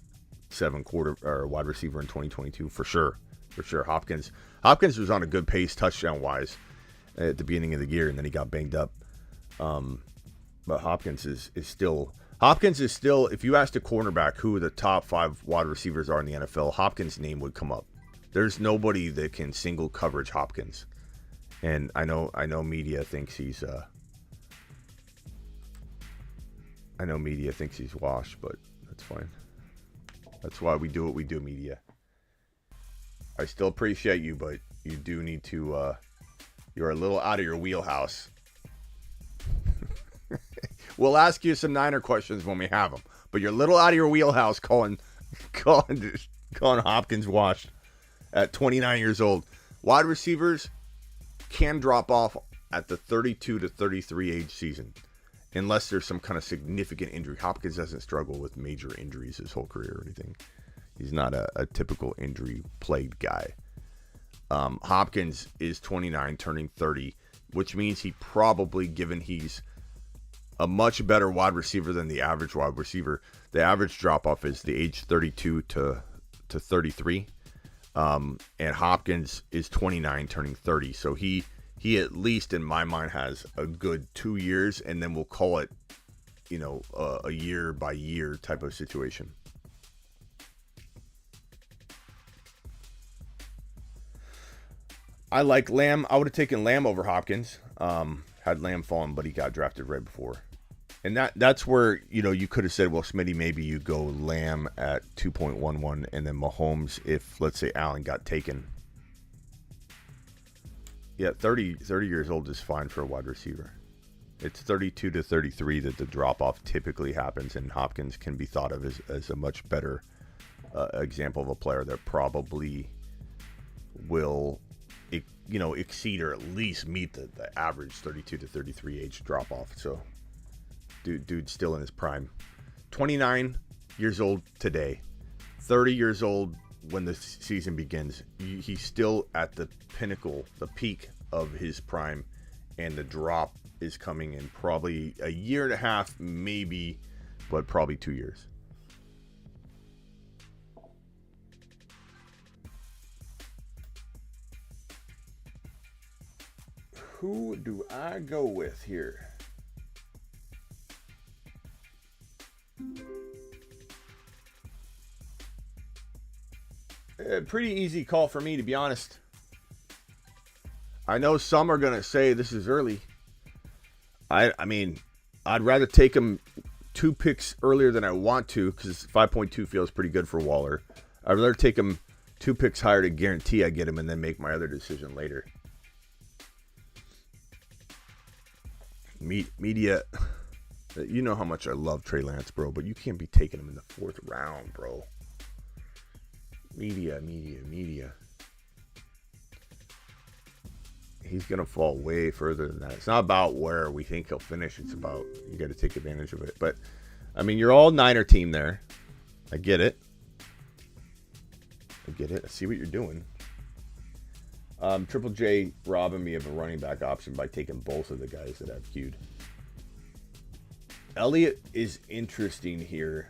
7 quarter or wide receiver in 2022 for sure. For sure. Hopkins was on a good pace touchdown wise at the beginning of the year, and then he got banged up. But Hopkins is still, if you asked a cornerback who the top 5 wide receivers are in the NFL, Hopkins' name would come up. There's nobody that can single coverage Hopkins. And I know media thinks he's washed, but that's fine. That's why we do what we do, media. I still appreciate you, but you do need to you're a little out of your wheelhouse. We'll ask you some Niner questions when we have them, but you're a little out of your wheelhouse calling Hopkins washed at 29 years old. Wide receivers can drop off at the 32 to 33 age season unless there's some kind of significant injury. Hopkins doesn't struggle with major injuries his whole career or anything. He's not a typical injury-plagued guy. Hopkins is 29, turning 30, which means he probably, given he's a much better wide receiver than the average wide receiver. The average drop-off is the age 32 to 33. And Hopkins is 29, turning 30. So he at least, in my mind, has a good 2 years, and then we'll call it, you know, a year-by-year type of situation. I like Lamb. I would have taken Lamb over Hopkins. Had Lamb fallen, but he got drafted right before. And that's where, you know, you could have said, well, Smitty, maybe you go Lamb at 2.11 and then Mahomes if, let's say, Allen got taken. Yeah, 30 years old is fine for a wide receiver. It's 32 to 33 that the drop-off typically happens, and Hopkins can be thought of as a much better example of a player that probably will, you know, exceed or at least meet the average 32 to 33 age drop-off. So, dude's still in his prime. 29 years old today, 30 years old when the season begins. He's still at the pinnacle, the peak of his prime, and the drop is coming in probably a year and a half, maybe, but probably 2 years. Who do I go with here? A pretty easy call for me, to be honest. I know some are going to say this is early. I mean, I'd rather take him 2 picks earlier than I want to, because 5.2 feels pretty good for Waller. I'd rather take him 2 picks higher to guarantee I get him and then make my other decision later. Media, you know how much I love Trey Lance, bro, but you can't be taking him in the 4th round, bro. Media. He's going to fall way further than that. It's not about where we think he'll finish. It's about you got to take advantage of it. But, I mean, you're all Niner team there. I get it. I see what you're doing. Triple J robbing me of a running back option by taking both of the guys that I've queued. Elliott is interesting here.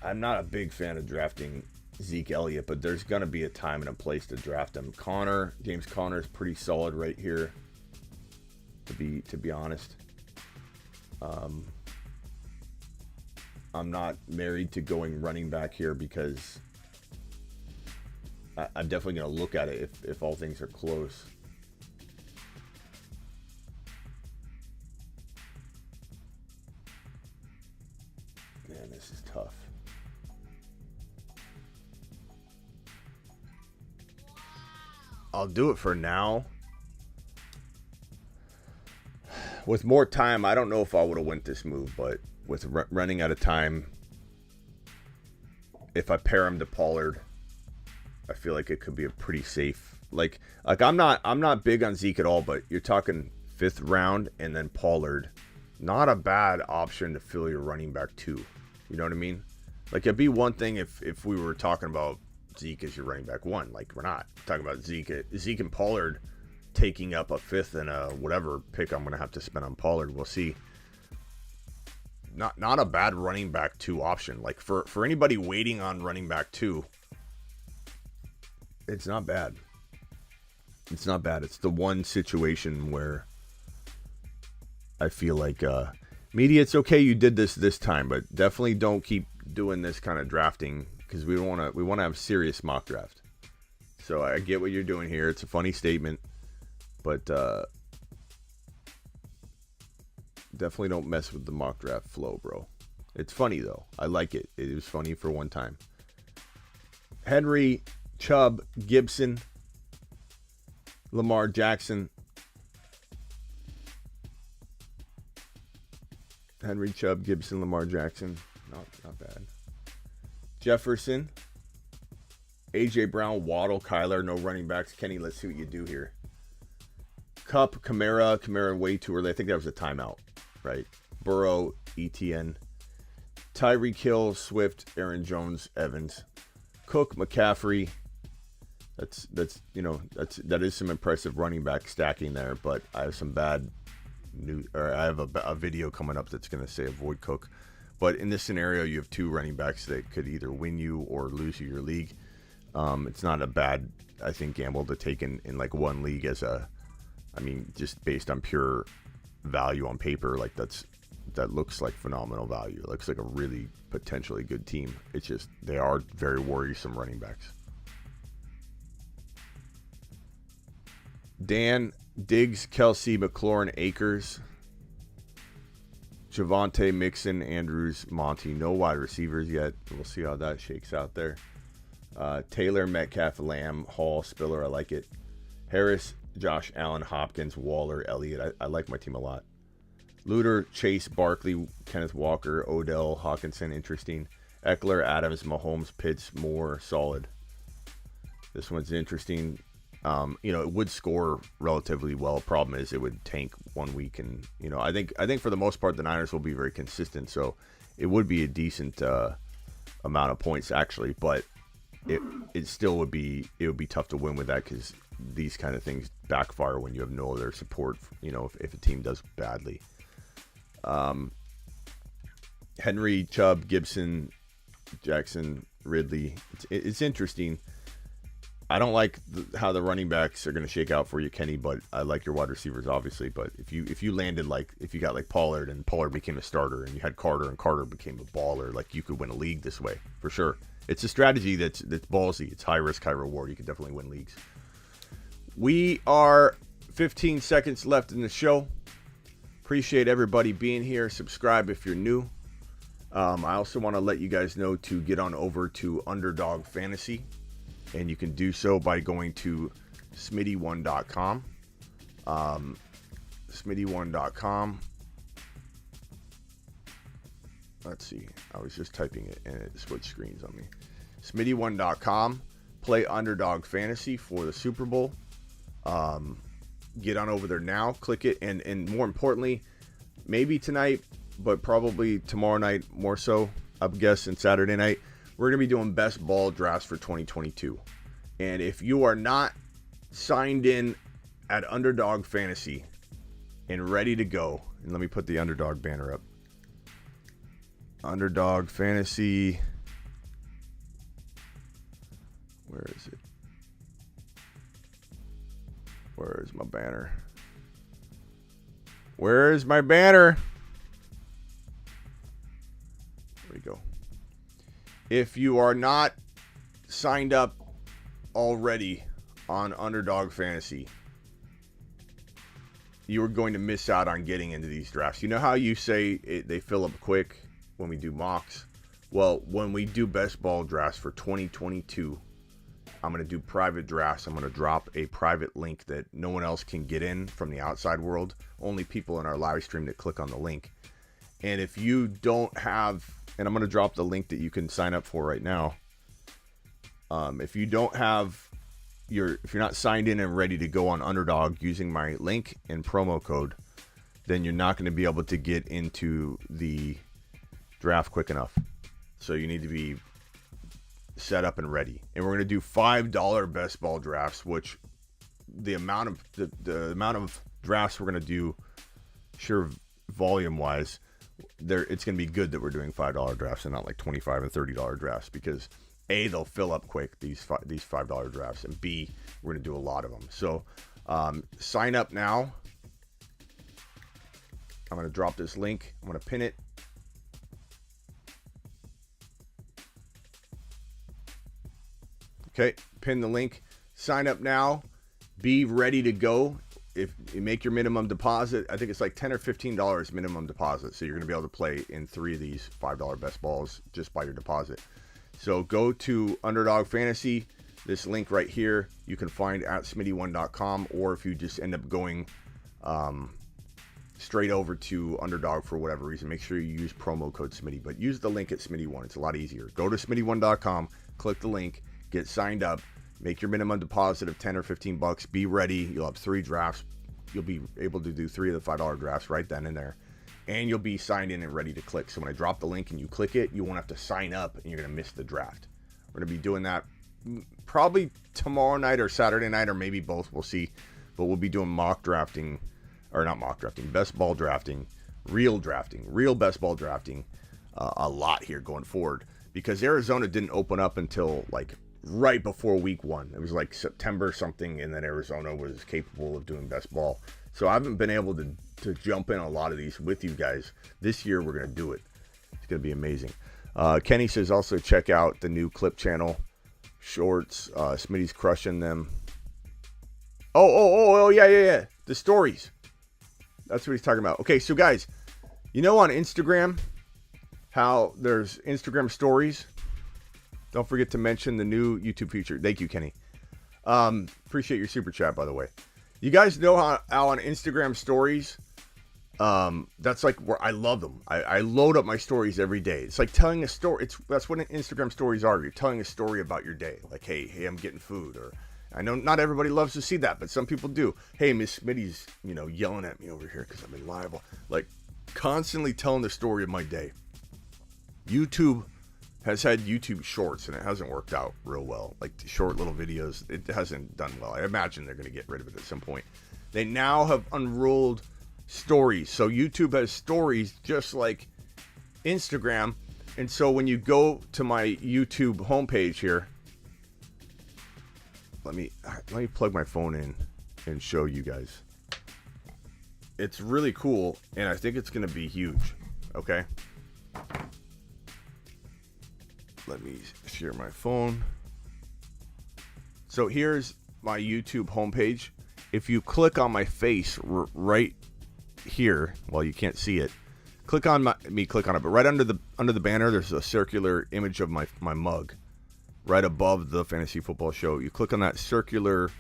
I'm not a big fan of drafting Zeke Elliott, but there's going to be a time and a place to draft him. James Conner is pretty solid right here, to be honest. I'm not married to going running back here because I'm definitely going to look at it if all things are close. Man, this is tough. I'll do it for now. with more time, I don't know if I would have went this move, but with running out of time, if I pair him to Pollard, I feel like it could be a pretty safe. Like I'm not big on Zeke at all, but you're talking 5th round and then Pollard, not a bad option to fill your running back 2. You know what I mean? Like it'd be one thing if we were talking about Zeke as your running back 1. Like we're not we're talking about Zeke and Pollard taking up a 5th and a whatever pick I'm gonna have to spend on Pollard. We'll see. Not a bad running back 2 option. Like for anybody waiting on running back 2, it's not bad. It's not bad. It's the one situation where I feel like media, it's okay you did this time, but definitely don't keep doing this kind of drafting because we want to have serious mock draft. So I get what you're doing here. It's a funny statement, but definitely don't mess with the mock draft flow, bro. It's funny though. I like it. It was funny for one time. Henry, Chubb, Gibson, Lamar Jackson. Henry, Chubb, Gibson, Lamar Jackson. Not bad. Jefferson, AJ Brown, Waddle, Kyler. No running backs. Kenny, let's see what you do here. Cup, Camaro way too early. I think that was a timeout, right? Burrow, ETN. Tyreek Hill, Swift, Aaron Jones, Evans. Cook, McCaffrey. That is some impressive running back stacking there, but I have some bad news, or I have a video coming up that's going to say avoid Cook. But in this scenario, you have 2 running backs that could either win you or lose you your league. It's not a bad, I think, gamble to take in like one league as just based on pure value on paper. Like that looks like phenomenal value. It looks like a really potentially good team. It's just they are very worrisome running backs. Dan, Diggs, Kelsey, McLaurin, Akers, Javonte, Mixon, Andrews, Monty. No wide receivers yet. We'll see how that shakes out there. Taylor, Metcalf, Lamb, Hall, Spiller. I like it. Harris, Josh Allen, Hopkins, Waller, Elliott. I like my team a lot. Luter, Chase, Barkley, Kenneth Walker, Odell, Hawkinson. Interesting. Eckler, Adams, Mahomes, Pitts, Moore. Solid. This one's interesting. It would score relatively well. Problem is it would tank 1 week, and I think for the most part the Niners will be very consistent, so it would be a decent amount of points actually, but it still would be tough to win with that because these kind of things backfire when you have no other support. If a team does badly. Henry, Chubb, Gibson, Jackson, Ridley. It's interesting. I don't like how the running backs are going to shake out for you, Kenny, but I like your wide receivers, obviously. But if you landed if you got like Pollard and Pollard became a starter, and you had Carter and Carter became a baller, like you could win a league this way for sure. It's a strategy that's ballsy. It's high risk, high reward. You could definitely win leagues. We are 15 seconds left in the show. Appreciate everybody being here. Subscribe if you're new. I also want to let you guys know to get on over to Underdog Fantasy. And you can do so by going to smitty1.com. Smitty1.com. Let's see. I was just typing it and it switched screens on me. Smitty1.com. Play Underdog Fantasy for the Super Bowl. Get on over there now. Click it. And more importantly, maybe tonight, but probably tomorrow night more so, I'm guessing Saturday night, we're going to be doing best ball drafts for 2022. And if you are not signed in at Underdog Fantasy and ready to go, and let me put the Underdog banner up. Underdog Fantasy. Where is it? Where is my banner? Where is my banner? There we go. If you are not signed up already on Underdog Fantasy, you are going to miss out on getting into these drafts. You know how you say they fill up quick when we do mocks? Well, when we do best ball drafts for 2022, I'm going to do private drafts. I'm going to drop a private link that no one else can get in from the outside world. Only people in our live stream that click on the link. And if you don't have, and I'm going to drop the link that you can sign up for right now. If you don't have if you're not signed in and ready to go on Underdog using my link and promo code, then you're not going to be able to get into the draft quick enough. So you need to be set up and ready. And we're going to do $5 best ball drafts, which the amount of the amount of drafts we're going to do, sure, volume wise, it's going to be good that we're doing $5 drafts and not like $25 and $30 drafts, because A, they'll fill up quick, these $5 drafts, and B, we're going to do a lot of them. So sign up now. I'm going to drop this link. I'm going to pin it. Okay, pin the link. Sign up now. Be ready to go. If you make your minimum deposit, I think it's like $10 or $15 minimum deposit. So you're going to be able to play in 3 of these $5 best balls just by your deposit. So go to Underdog Fantasy. This link right here you can find at smitty1.com, or if you just end up going straight over to Underdog for whatever reason, make sure you use promo code Smitty, but use the link at Smitty1. It's a lot easier. Go to smitty1.com, click the link, get signed up, make your minimum deposit of 10 or 15 bucks. Be ready. You'll have 3 drafts. You'll be able to do 3 of the $5 drafts right then and there. And you'll be signed in and ready to click. So when I drop the link and you click it, you won't have to sign up and you're going to miss the draft. We're going to be doing that probably tomorrow night or Saturday night, or maybe both. We'll see. But we'll be doing mock drafting, or not mock drafting, best ball drafting, real best ball drafting a lot here going forward, because Arizona didn't open up until like right before week 1. It was like September something, and then Arizona was capable of doing best ball. So I haven't been able to jump in a lot of these with you guys. This year we're going to do it. It's going to be amazing. Kenny says also check out the new clip channel shorts. Smitty's crushing them. Oh, yeah. The stories. That's what he's talking about. Okay, so guys, you know on Instagram how there's Instagram stories? Don't forget to mention the new YouTube feature. Thank you, Kenny. Appreciate your super chat, by the way. You guys know how on Instagram stories, that's like where I love them. I load up my stories every day. It's like telling a story. That's what Instagram stories are. You're telling a story about your day. Like, hey, I'm getting food. Or I know not everybody loves to see that, but some people do. Hey, Miss Smitty's, yelling at me over here because I'm liable. Like, constantly telling the story of my day. YouTube has had YouTube shorts, and it hasn't worked out real well. Like short little videos, it hasn't done well. I imagine they're going to get rid of it at some point. They now have unrolled stories. So YouTube has stories just like Instagram. And so when you go to my YouTube homepage here, let me plug my phone in and show you guys. It's really cool, and I think it's going to be huge. Okay. Let me share my phone. So here's my YouTube homepage. If you click on my face right here, well, you can't see it. Click on click on it, but right under the banner, there's a circular image of my mug, right above the Fantasy Football Show. You click on that circular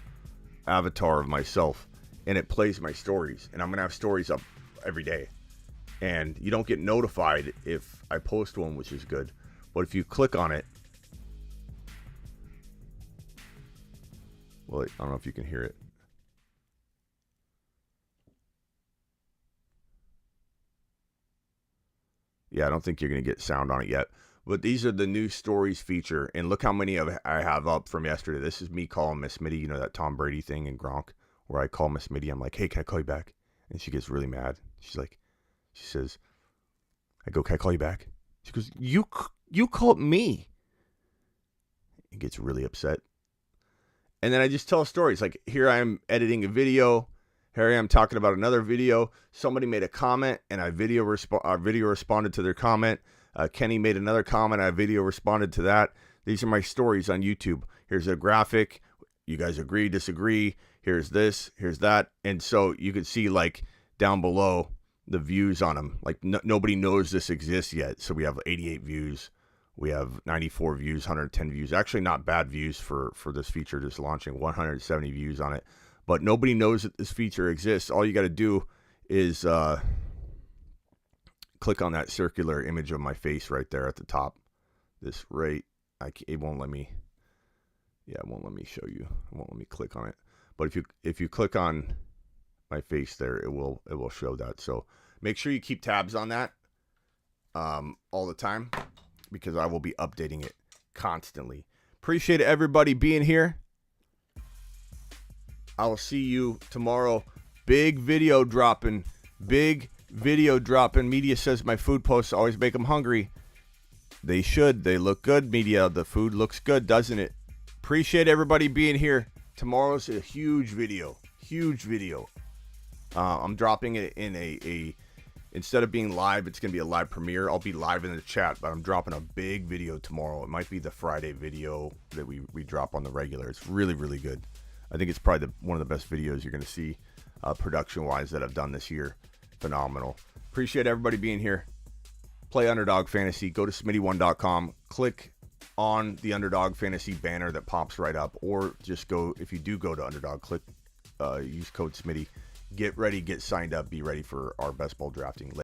avatar of myself, and it plays my stories. And I'm gonna have stories up every day, and you don't get notified if I post one, which is good. But if you click on it, well, I don't know if you can hear it. Yeah, I don't think you're going to get sound on it yet. But these are the new stories feature. And look how many I have up from yesterday. This is me calling Miss Smitty, that Tom Brady thing in Gronk, where I call Miss Smitty. I'm like, hey, can I call you back? And she gets really mad. She says, I go, can I call you back? She goes, you called me. It gets really upset. And then I just tell stories. Like, here I am editing a video. Here I am talking about another video. Somebody made a comment, and I video responded to their comment. Kenny made another comment. I video responded to that. These are my stories on YouTube. Here's a graphic. You guys agree, disagree. Here's this. Here's that. And so you can see, like, down below the views on them. Like, nobody knows this exists yet. So we have 88 views. We have 94 views, 110 views. Actually, not bad views for this feature just launching. 170 views on it. But nobody knows that this feature exists. All you got to do is click on that circular image of my face right there at the top. This right, it won't let me. Yeah, it won't let me show you. It won't let me click on it. But if you click on my face there, it will show that. So make sure you keep tabs on that all the time, because I will be updating it constantly. Appreciate everybody being here. I will see you tomorrow. Big video dropping. Media says my food posts always make them hungry. They should. They look good, media. The food looks good, doesn't it? Appreciate everybody being here. Tomorrow's a huge video. I'm dropping it in a instead of being live, it's going to be a live premiere. I'll be live in the chat, but I'm dropping a big video tomorrow. It might be the Friday video that we drop on the regular. It's really, really good. I think it's probably one of the best videos you're going to see production-wise that I've done this year. Phenomenal. Appreciate everybody being here. Play Underdog Fantasy. Go to smitty1.com. Click on the Underdog Fantasy banner that pops right up, or just go, if you do go to Underdog, click, use code Smitty. Get ready, get signed up, be ready for our best ball drafting.